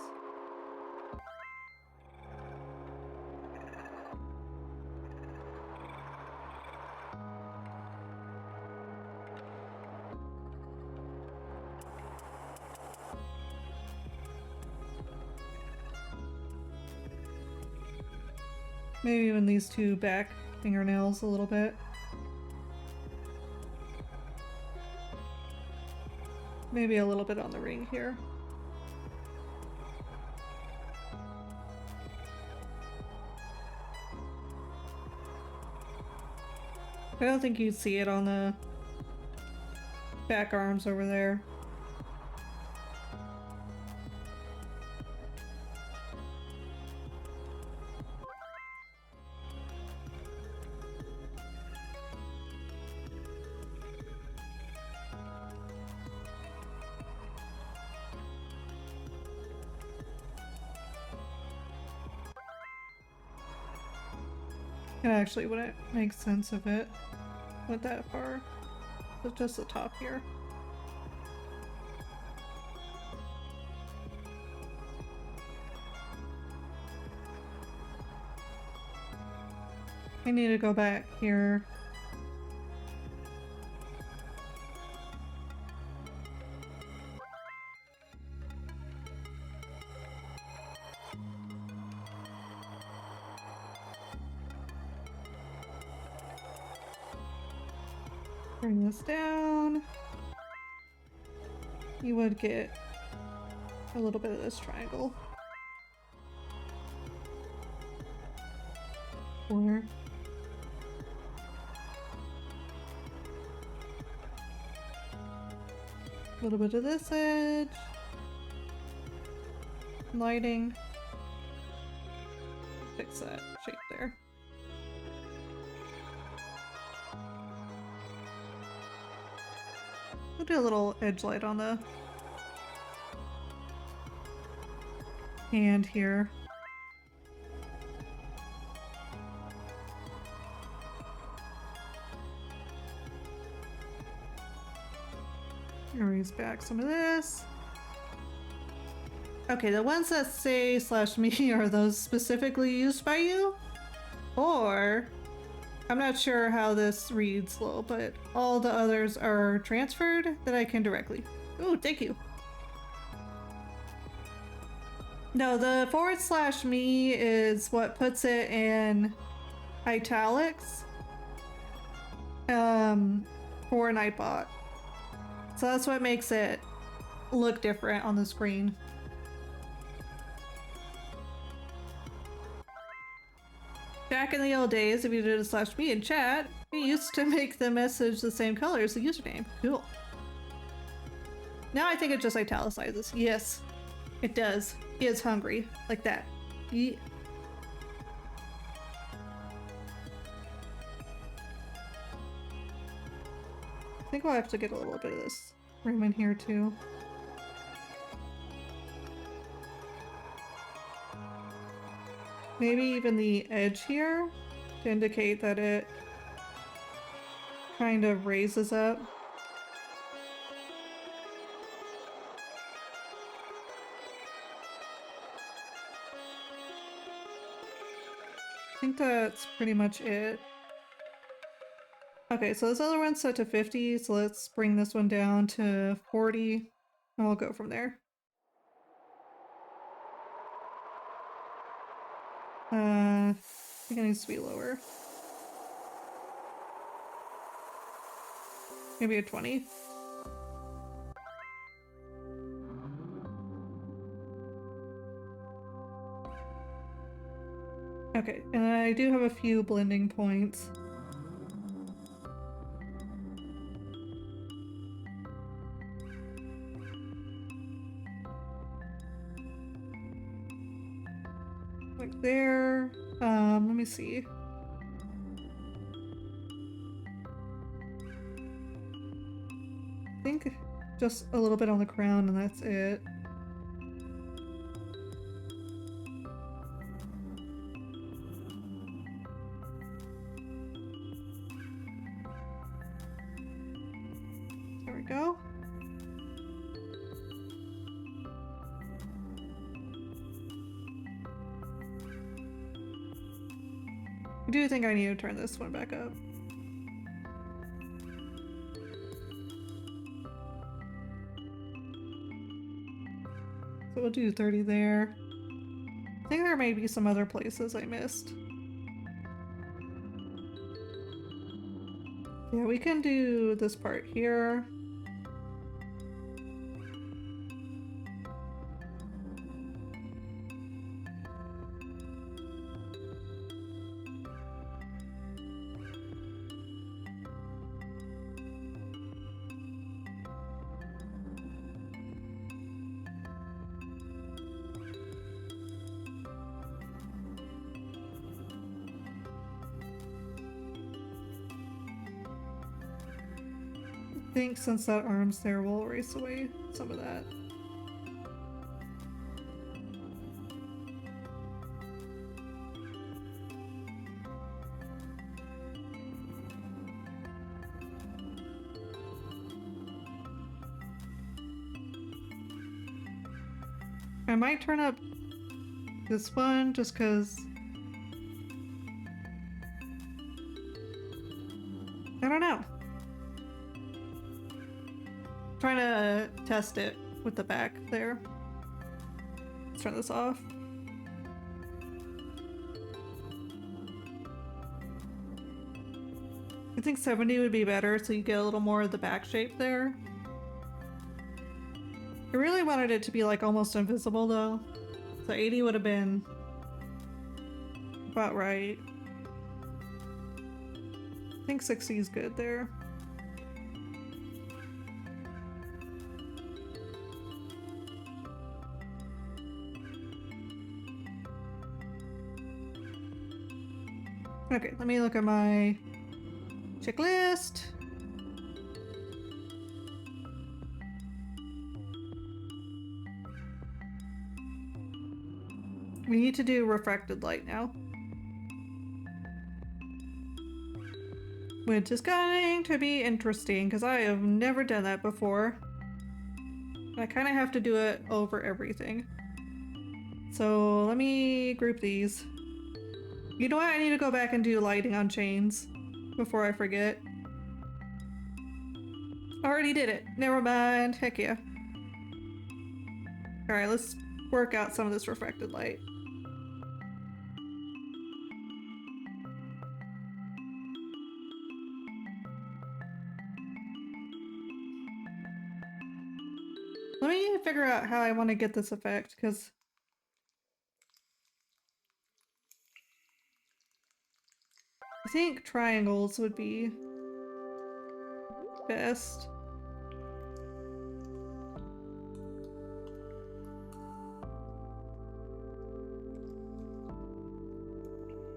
Maybe even these two back fingernails a little bit. Maybe a little bit on the ring here. I don't think you'd see it on the back arms over there. It actually wouldn't make sense if it went that far. But just the top here. I need to go back here. Bring this down. You would get a little bit of this triangle. Corner. A little bit of this edge. Lighting. Fix that shape there. We'll do a little edge light on the hand here. Erase back some of this. Okay, the ones that say /me are those specifically used by you? Or, I'm not sure how this reads, Lil, but all the others are transferred that I can directly. Ooh, thank you. No, the /me is what puts it in italics for Nightbot. So that's what makes it look different on the screen. Back in the old days, if you did a /me in chat, you used to make the message the same color as the username. Cool. Now I think it just italicizes. Yes, it does. He is hungry. Like that. Yeah. I think we'll have to get a little bit of this room in here too. Maybe even the edge here to indicate that it kind of raises up. I think that's pretty much it. Okay, so this other one's set to 50, so let's bring this one down to 40, and we'll go from there. I think it needs to be lower. Maybe a 20. Okay, and I do have a few blending points. Like there. Let me see. I think just a little bit on the crown and that's it. There we go. I do think I need to turn this one back up. So we'll do 30 there. I think there may be some other places I missed. Yeah, we can do this part here. I think since that arm's there, we'll erase away some of that. I might turn up this one just because I don't know. Trying to test it with the back there. Let's turn this off. I think 70 would be better so you get a little more of the back shape there. I really wanted it to be like almost invisible though. So 80 would have been about right. I think 60 is good there. Okay, let me look at my checklist. We need to do refracted light now. Which is going to be interesting because I have never done that before. I kind of have to do it over everything. So let me group these. You know what? I need to go back and do lighting on chains before I forget. Already did it. Never mind. Heck yeah. Alright, let's work out some of this refracted light. Let me figure out how I want to get this effect, because I think triangles would be best.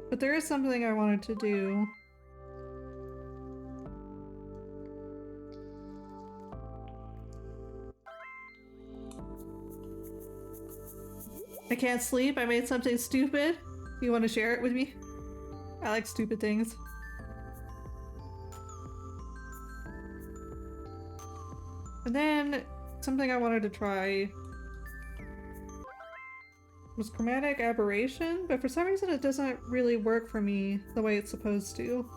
But there is something I wanted to do. I can't sleep. I made something stupid. You want to share it with me? I like stupid things. And then something I wanted to try was chromatic aberration, but for some reason it doesn't really work for me the way it's supposed to.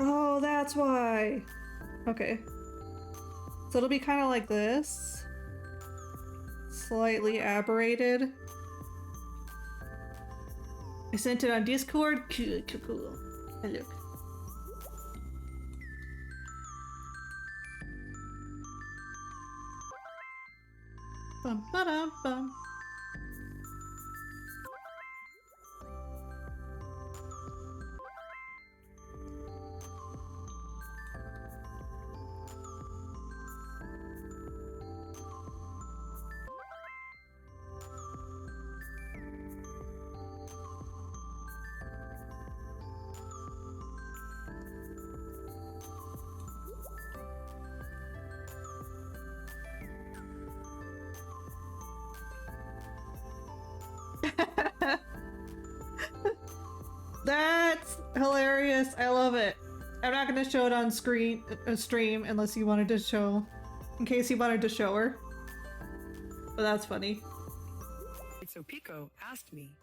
Oh, that's why. Okay. So it'll be kind of like this. Slightly aberrated. I sent it on Discord. Cool, cool, cool. And look. Bum ba dum bum. That's hilarious. I love it. I'm not gonna show it on stream unless you wanted to show, in case you wanted to show her. But that's funny. So Pico asked me,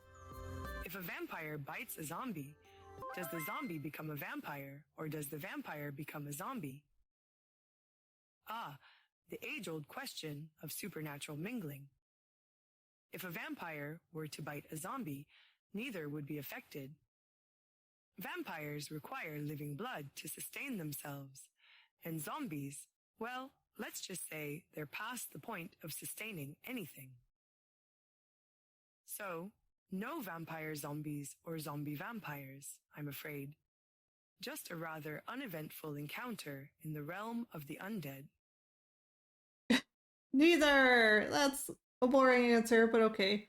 if a vampire bites a zombie, does the zombie become a vampire or does the vampire become a zombie? Ah, the age-old question of supernatural mingling. If a vampire were to bite a zombie, neither would be affected. Vampires require living blood to sustain themselves, and zombies, well, let's just say they're past the point of sustaining anything. So, no vampire zombies or zombie vampires, I'm afraid. Just a rather uneventful encounter in the realm of the undead. Neither! That's a boring answer, but okay.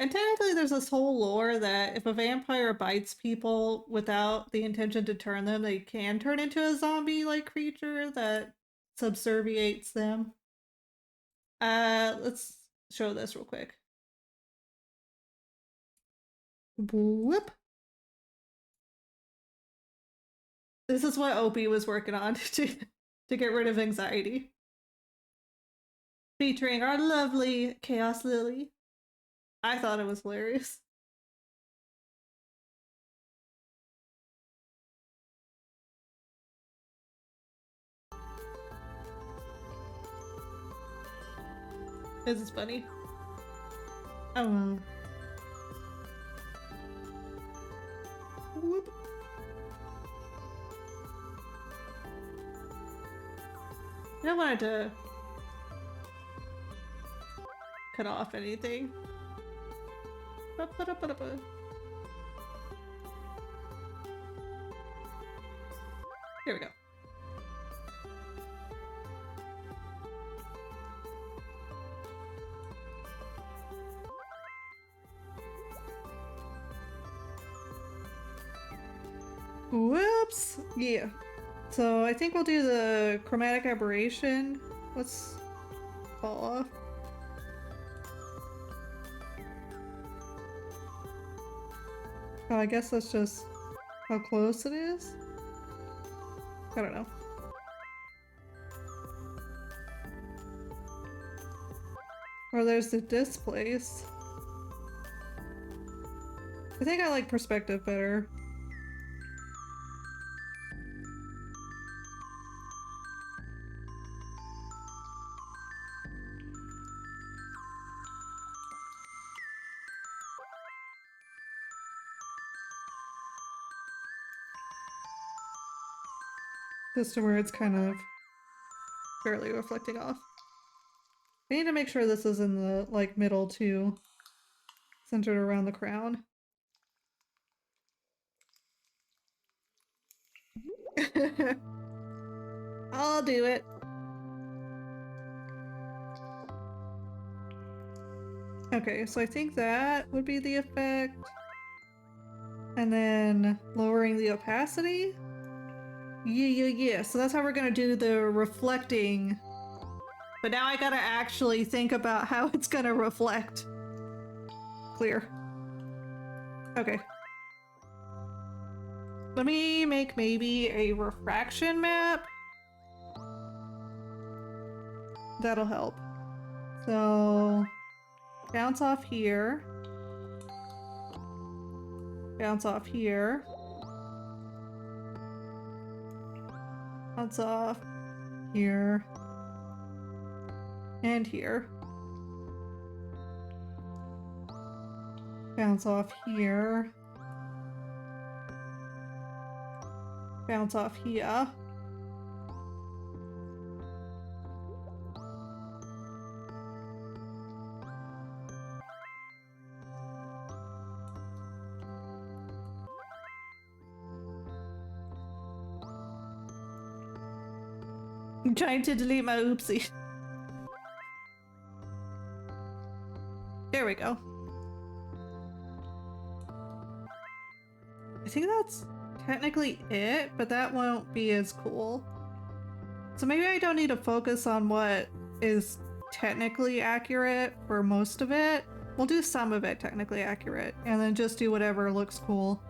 And technically there's this whole lore that if a vampire bites people without the intention to turn them, they can turn into a zombie-like creature that subserviates them. Let's show this real quick. Whoop! This is what Opie was working on to get rid of anxiety. Featuring our lovely Chaos Lily. I thought it was hilarious. This is funny. Oh. Whoop. I don't want to cut off anything. Ba-ba-da-ba-da-ba. Here we go. Whoops! Yeah. So I think we'll do the chromatic aberration. Let's fall off. Oh, I guess that's just how close it is? I don't know. Or there's the displace. I think I like perspective better. Just to where it's kind of barely reflecting off. I need to make sure this is in the like middle too, centered around the crown. I'll do it. Okay, so I think that would be the effect. And then lowering the opacity. Yeah. So that's how we're gonna do the reflecting. But now I gotta actually think about how it's gonna reflect. Clear. Okay. Let me make maybe a refraction map. That'll help. So bounce off here. Bounce off here. Bounce off here. And here. Bounce off here. Bounce off here. I'm trying to delete my oopsie. There we go. I think that's technically it, but that won't be as cool. So maybe I don't need to focus on what is technically accurate for most of it. We'll do some of it technically accurate, and then just do whatever looks cool.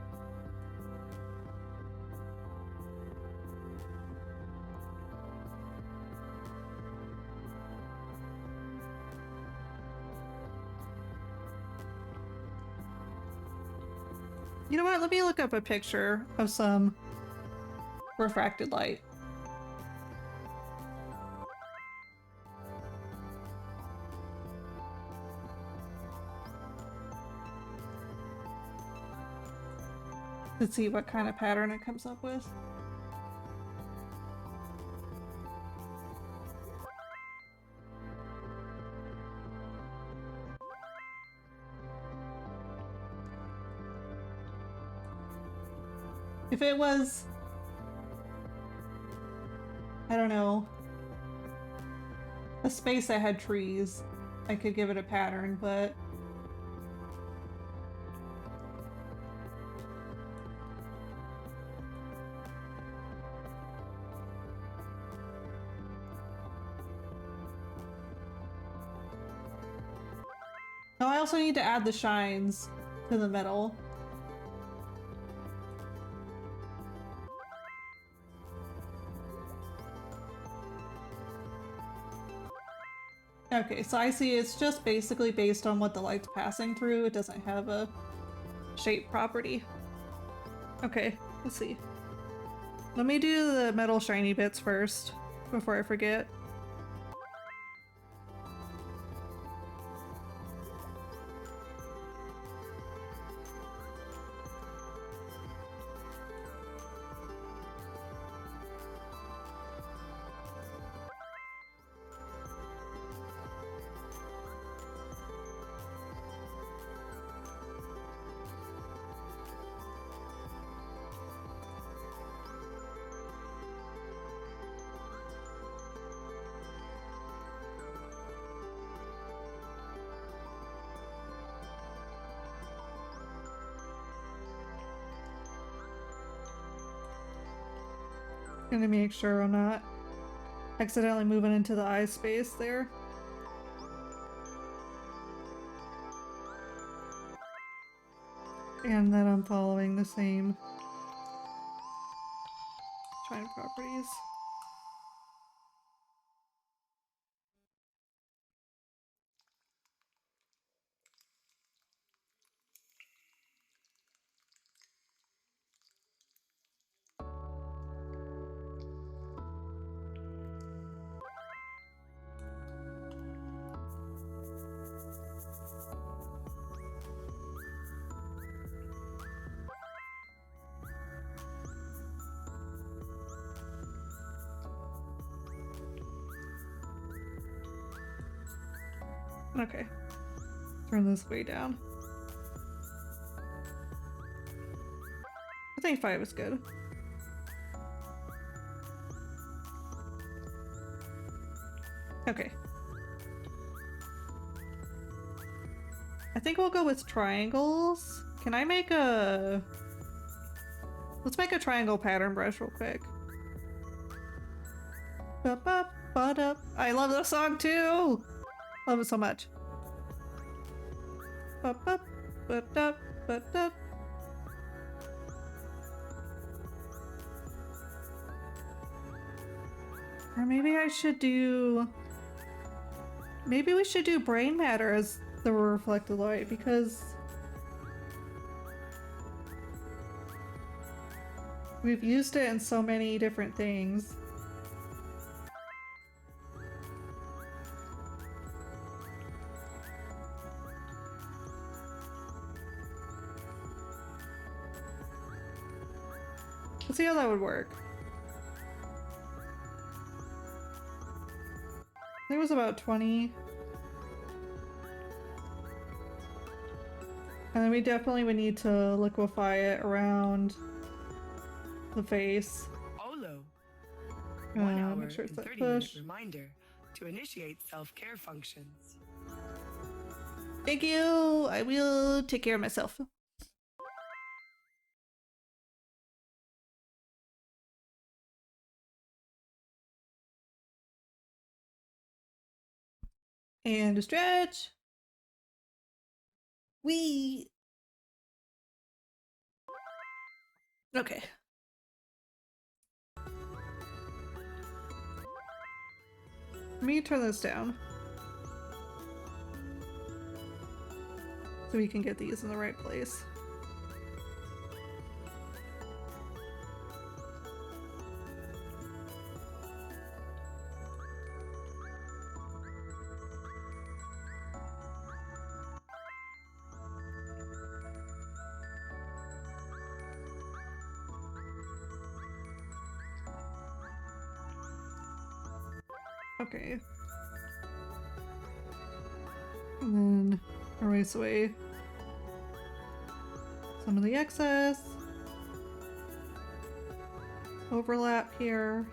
You know what? Let me look up a picture of some refracted light. Let's see what kind of pattern it comes up with. If it was, I don't know, a space that had trees, I could give it a pattern, but oh, I also need to add the shines to the metal. Okay, so I see it's just basically based on what the light's passing through. It doesn't have a shape property. Okay, let's see. Let me do the metal shiny bits first before I forget. Gonna make sure I'm not accidentally moving into the eye space there. And then I'm following the same shine properties. Okay. Turn this way down. I think 5 is good. Okay. I think we'll go with triangles. Can I make a... Let's make a triangle pattern brush real quick. Ba-ba-ba-da. I love this song too! Love it so much. Ba-ba-ba-da-ba-da. Or maybe I should do... Maybe we should do brain matter as the reflected light, because we've used it in so many different things. Let's see how that would work. I think it was about 20. And then we definitely would need to liquefy it around the face. Olo. 1 hour Make sure it's and that 30-minute push. reminder to initiate self-care functions. Thank you! I will take care of myself. And a stretch. Wee. Okay. Let me turn this down. So we can get these in the right place. Okay. And then erase away some of the excess. Overlap here.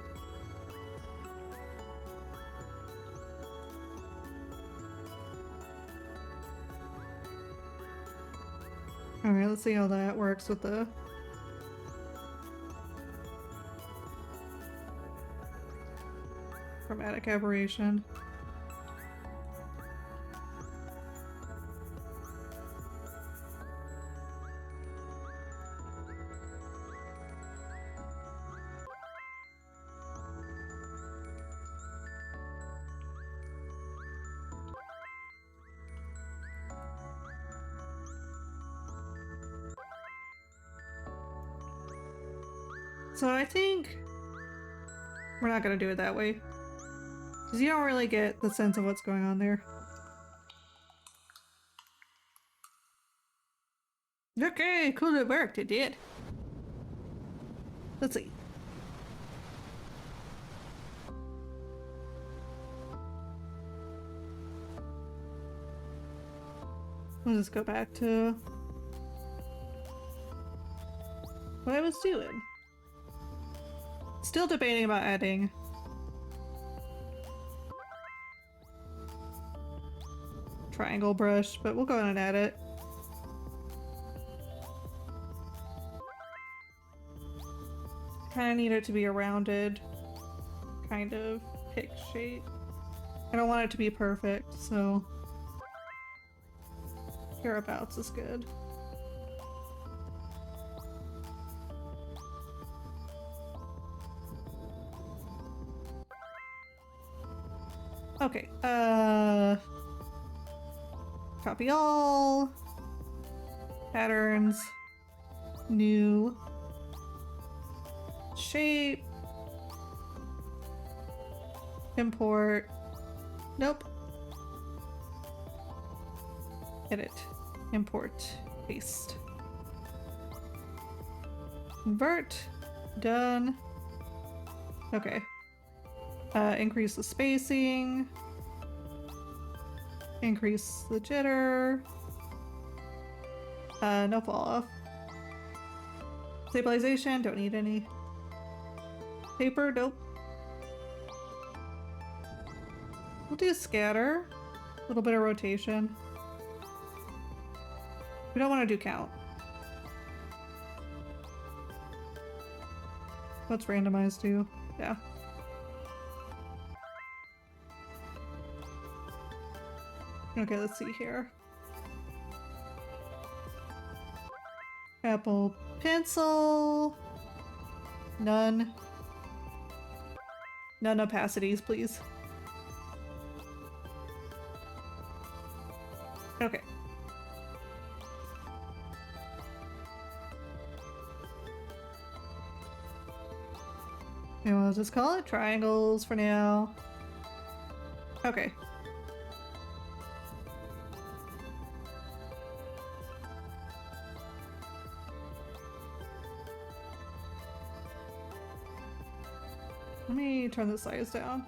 Alright, let's see how that works with the chromatic aberration. So I think we're not gonna do it that way. Because you don't really get the sense of what's going on there. Okay, cool, it worked, it did. Let's see. We'll just go back to what I was doing. Still debating about adding triangle brush, but we'll go ahead and add it. Kind of need it to be a rounded kind of pick shape. I don't want it to be perfect, so hereabouts is good. Okay, copy all, patterns, new, shape, import, nope, edit, import, paste, convert, done, okay. Increase the spacing. Increase the jitter. No fall off. Stabilization, don't need any. Paper, nope. We'll do scatter. A little bit of rotation. We don't want to do count. What's randomized do? Yeah. Okay, let's see here. Apple Pencil. None. None opacities, please. Okay. And we'll just call it triangles for now. Okay. Let me turn the size down.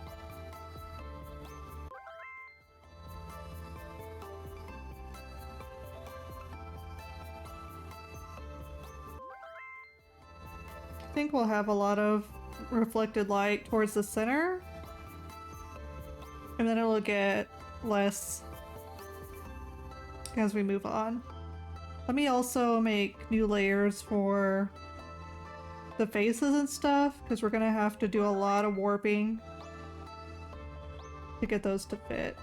I think we'll have a lot of reflected light towards the center, and then it'll get less as we move on. Let me also make new layers for the faces and stuff, because we're gonna have to do a lot of warping to get those to fit.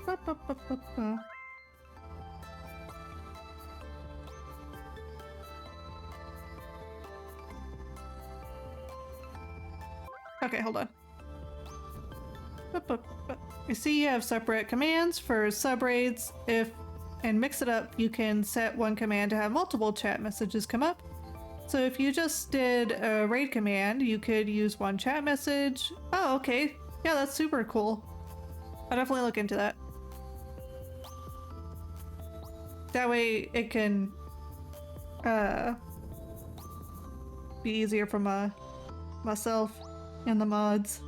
Ba, ba, ba, ba, ba. Okay, hold on. You see you have separate commands for subraids. And mix it up, you can set one command to have multiple chat messages come up. So if you just did a raid command, you could use one chat message. Oh, okay. Yeah, that's super cool. I'll definitely look into that. That way it can be easier for myself and the mods.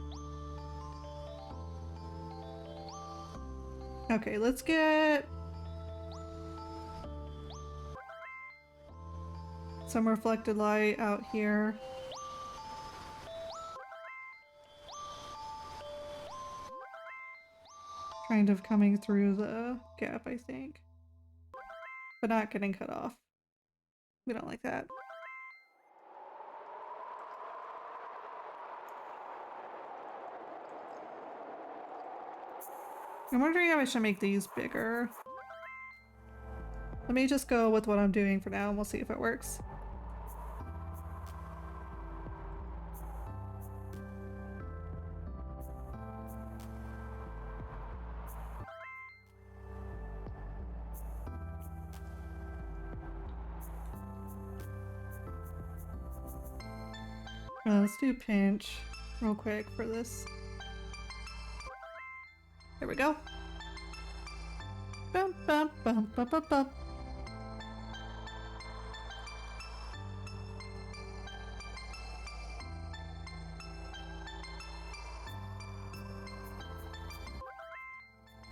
Okay, let's get some reflected light out here. Kind of coming through the gap, I think. But not getting cut off. We don't like that. I'm wondering if I should make these bigger. Let me just go with what I'm doing for now and we'll see if it works. Let's do pinch real quick for this. There we go. Bum, bum, bum, bum, bum, bum.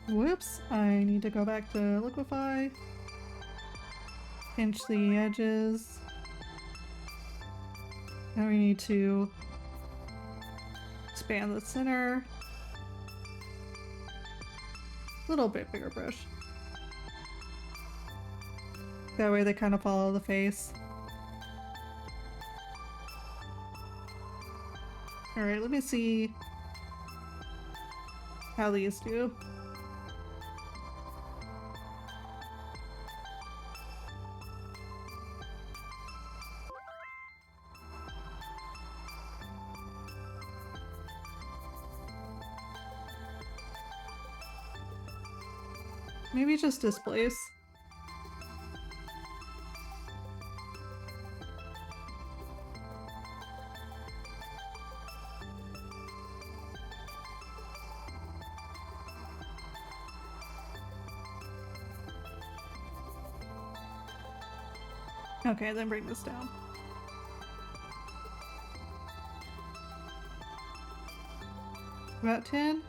Whoops, I need to go back to liquefy. Pinch the edges. Now we need to expand the center. A little bit bigger brush. That way they kind of follow the face. Alright, let me see how these do. Maybe just displace. Okay, then bring this down. About 10?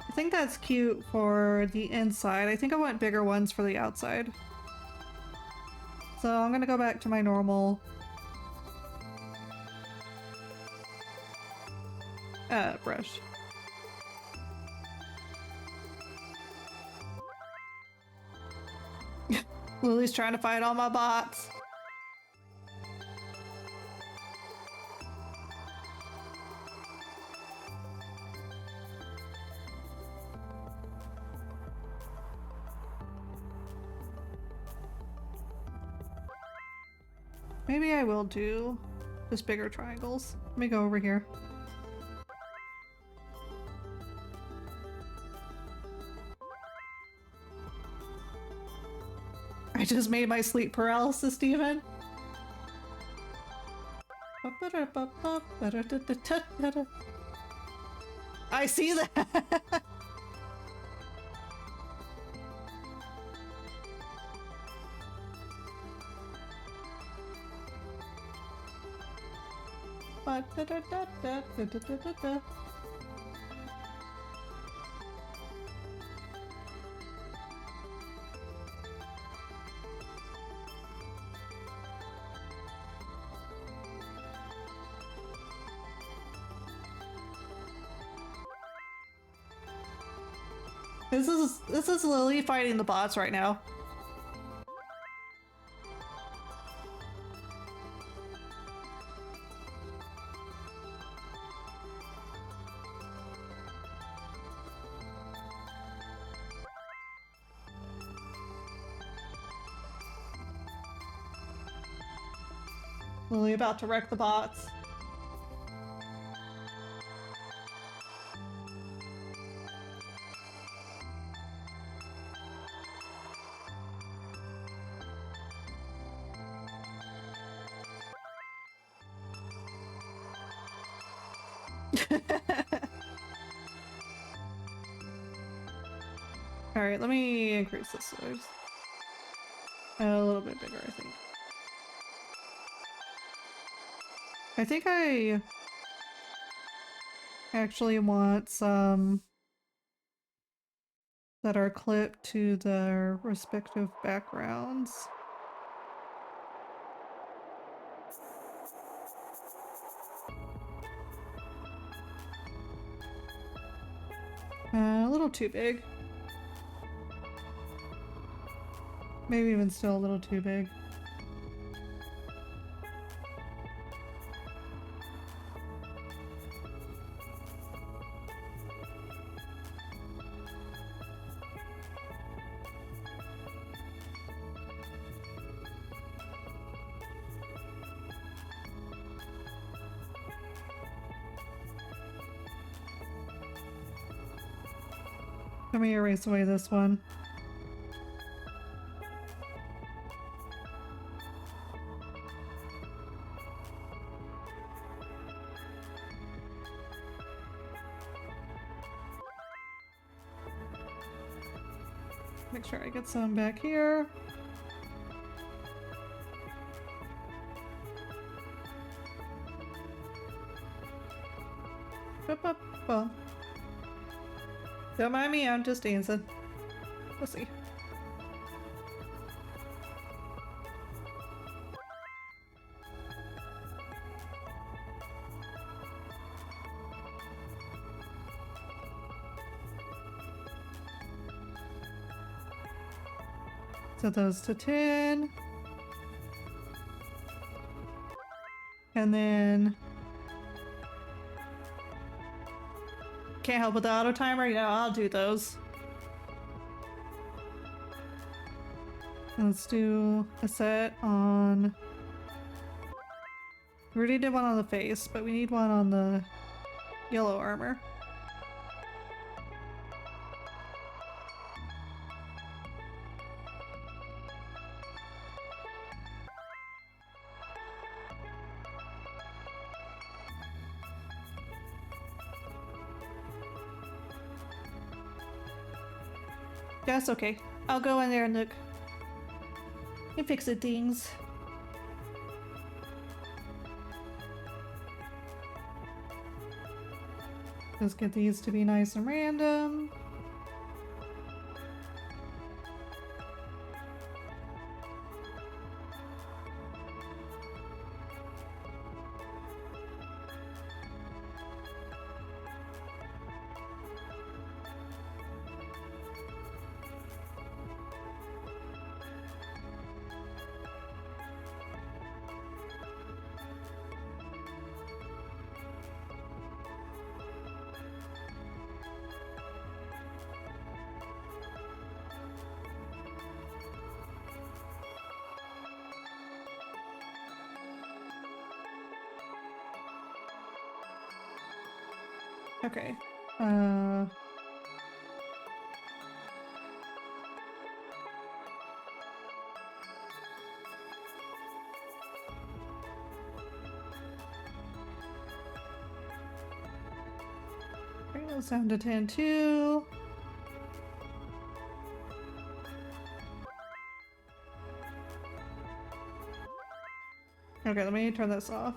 I think that's cute for the inside. I think I want bigger ones for the outside. So I'm gonna go back to my normal brush. Lily's trying to fight all my bots. Maybe I will do just bigger triangles. Let me go over here. I just made my sleep paralysis, Steven. I see that. This is Lily fighting the bots right now. Lily about to wreck the bots. Alright, let me increase this size. A little bit bigger, I think. I think I actually want some that are clipped to their respective backgrounds. A little too big. Maybe even still a little too big. Let me erase away this one. Make sure I get some back here. Well, don't mind me, I'm just dancing. We'll see. Set those to 10. And then... Can't help with the auto timer? Yeah, I'll do those. Let's do a set on... We already did one on the face, but we need one on the yellow armor. That's okay. I'll go in there and look. You fix it, things. Let's get these to be nice and random. Okay. Bring those down to 10 too. Okay, let me turn this off.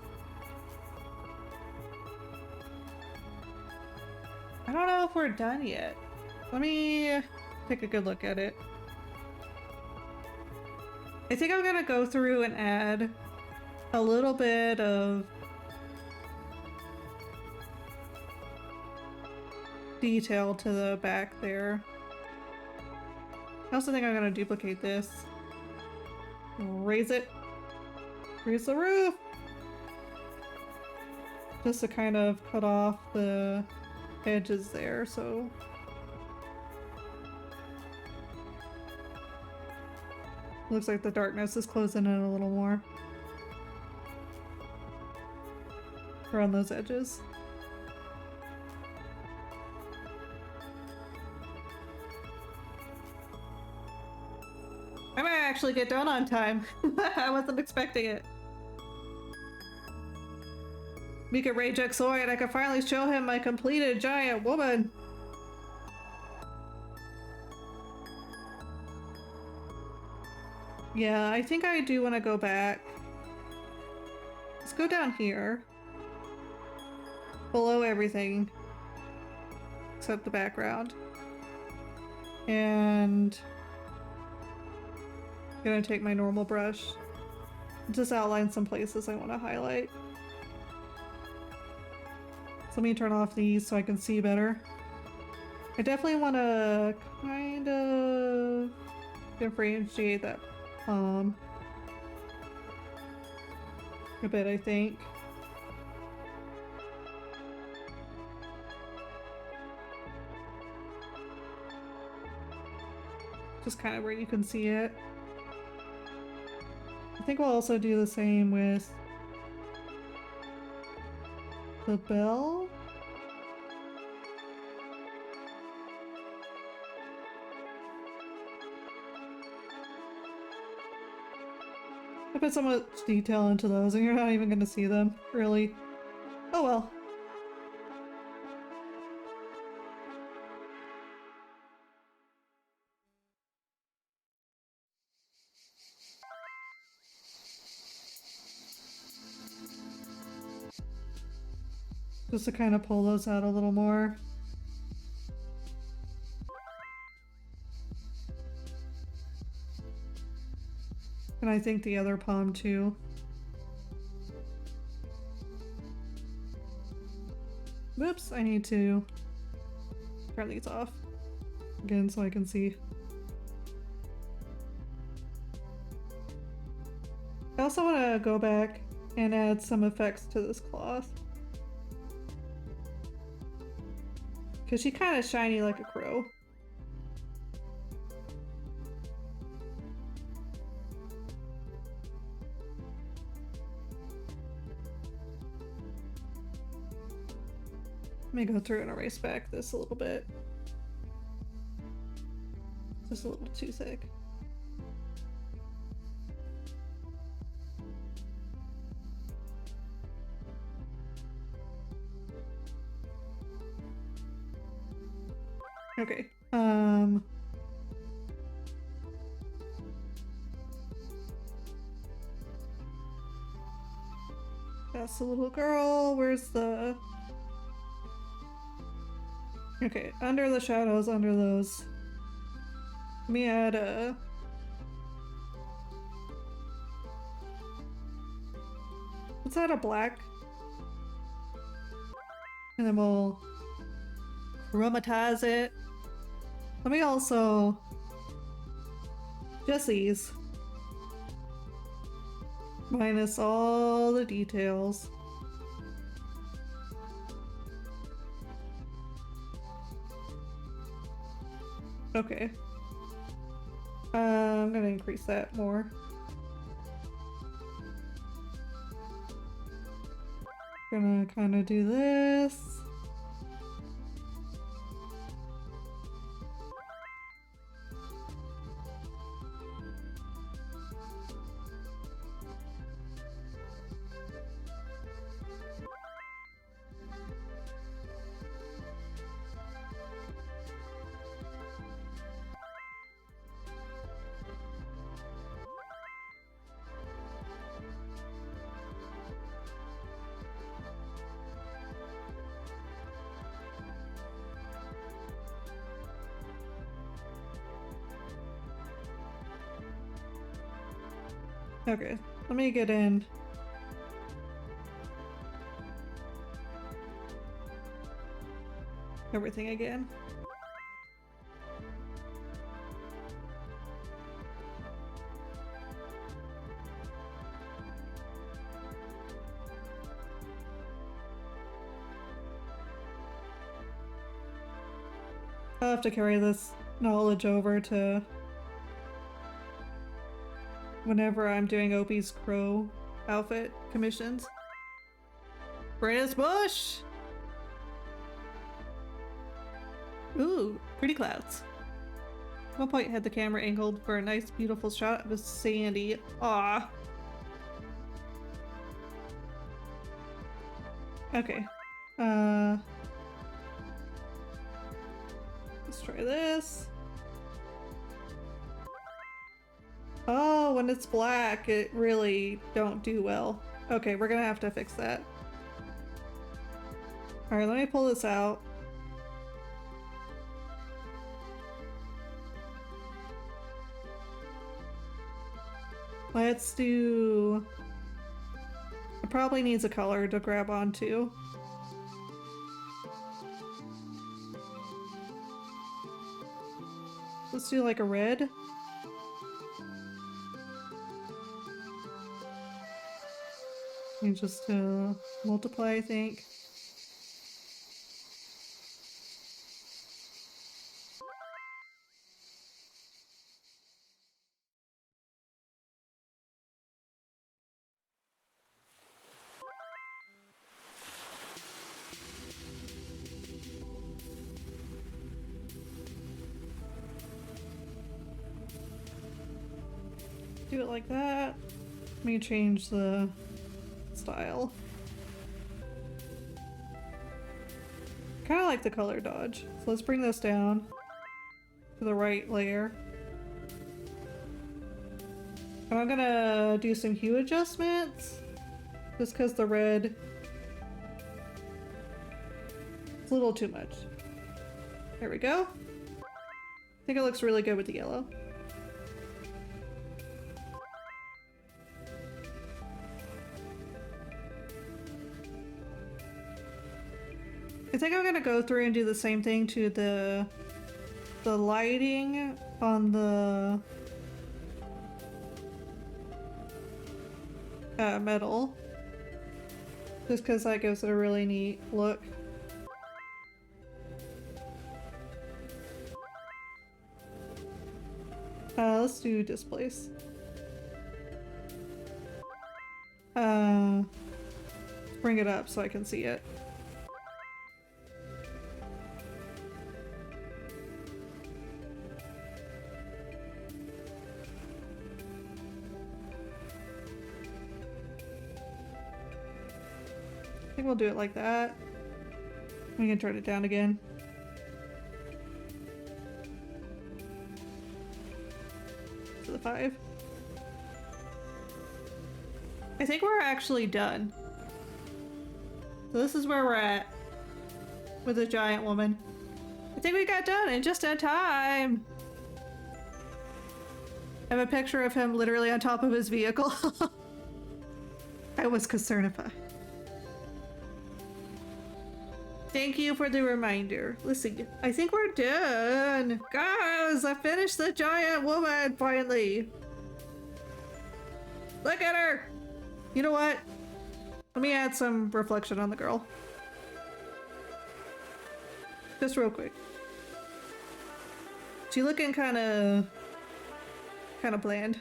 I don't know if we're done yet. Let me take a good look at it. I think I'm gonna go through and add a little bit of detail to the back there. I also think I'm gonna duplicate this. Raise it. Raise the roof! Just to kind of cut off the edges there, so... Looks like the darkness is closing in a little more. Around those edges. I might actually get done on time. I wasn't expecting it. Mika Rage Xoid, I can finally show him my completed giant woman. Yeah, I think I do want to go back. Let's go down here. Below everything. Except the background. And... I'm gonna take my normal brush. Just outline some places I want to highlight. So let me turn off these so I can see better. I definitely want to kind of differentiate that a bit, I think. Just kind of where you can see it. I think we'll also do the same with the bell. I put so much detail into those and you're not even going to see them, really. Oh well. Just to kind of pull those out a little more. And I think the other palm too. Whoops, I need to turn these off again so I can see. I also want to go back and add some effects to this cloth. Because she's kind of shiny like a crow. Let me go through and erase back this a little bit. Just a little too thick. Okay. That's the little girl. Where's the... Okay, under the shadows, under those. Let me add a... Let's add a black. And then we'll chromatize it. Let me also... Just these. Minus all the details. Okay. I'm gonna increase that more. Gonna kind of do this. Okay, let me get in. Everything again. I'll have to carry this knowledge over to whenever I'm doing Opie's crow outfit commissions. Brandis Bush! Ooh, pretty clouds. At one point had the camera angled for a nice beautiful shot of a sandy. Aw. Okay. Let's try this. Oh, when it's black, it really don't do well. Okay, we're gonna have to fix that. Alright, let me pull this out. Let's do... It probably needs a color to grab onto. Let's do like a red. And just multiply, I think. Do it like that. Let me change the style. Kind of like the color dodge. So let's bring this down to the right layer. And I'm gonna do some hue adjustments just because the red is a little too much. There we go. I think it looks really good with the yellow. I think I'm gonna go through and do the same thing to the lighting on the metal, just because that gives it a really neat look. Let's do displace. Bring it up so I can see it. I think we'll do it like that. We can turn it down again. To the 5. I think we're actually done. So this is where we're at with the giant woman. I think we got done in just in time. I have a picture of him literally on top of his vehicle. I was concernified. Thank you for the reminder. Listen, I think we're done. Guys, I finished the giant woman finally. Look at her. You know what? Let me add some reflection on the girl. Just real quick. She looking kind of bland.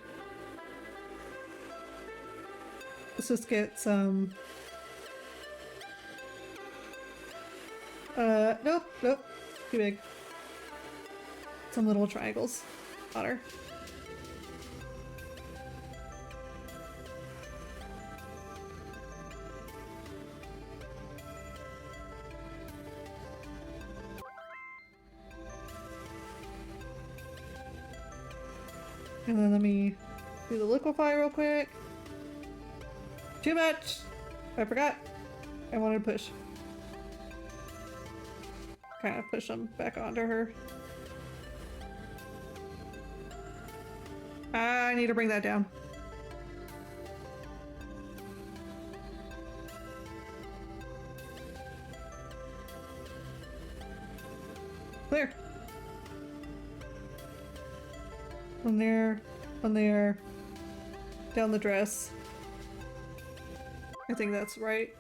Let's just get some. Nope, too big. Some little triangles on her. And then let me do the liquefy real quick. Too much! I forgot. I wanted to push. Kind of push them back onto her. I need to bring that down. Clear. One there, down the dress. I think that's right.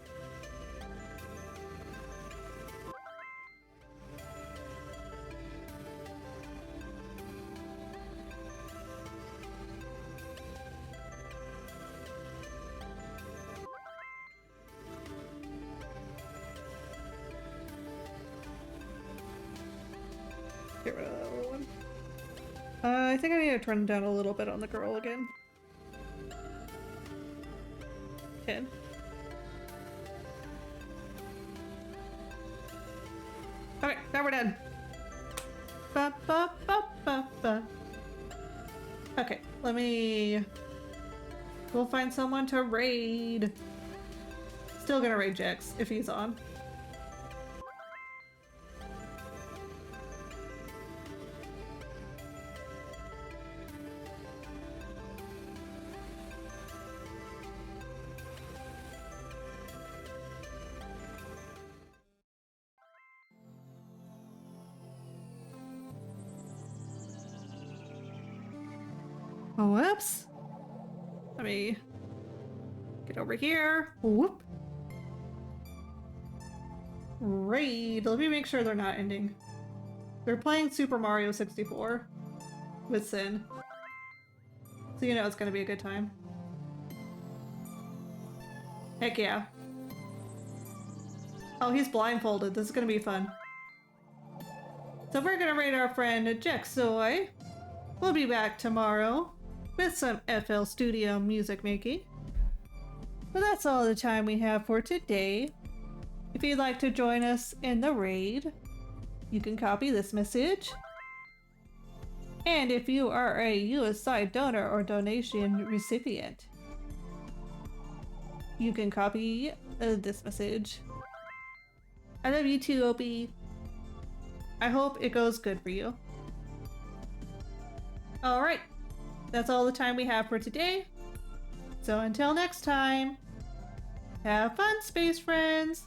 Get rid of that little one. I think I need to turn down a little bit on the girl again. 10. Okay, now we're done. Ba, ba, ba, ba, ba. Okay, let me go find someone to raid. Still gonna raid Jax if he's on. Oh, whoops. Let me get over here. Whoop. Raid. Let me make sure they're not ending. They're playing Super Mario 64 with Sin. So you know it's gonna be a good time. Heck yeah. Oh, he's blindfolded. This is gonna be fun. So we're gonna raid our friend Jexoy. We'll be back tomorrow with some FL Studio music making. But that's all the time we have for today. If you'd like to join us in the raid, you can copy this message. And if you are a USI donor or donation recipient, you can copy this message. I love you too, Opie. I hope it goes good for you. Alright, that's all the time we have for today. So until next time, have fun, space friends!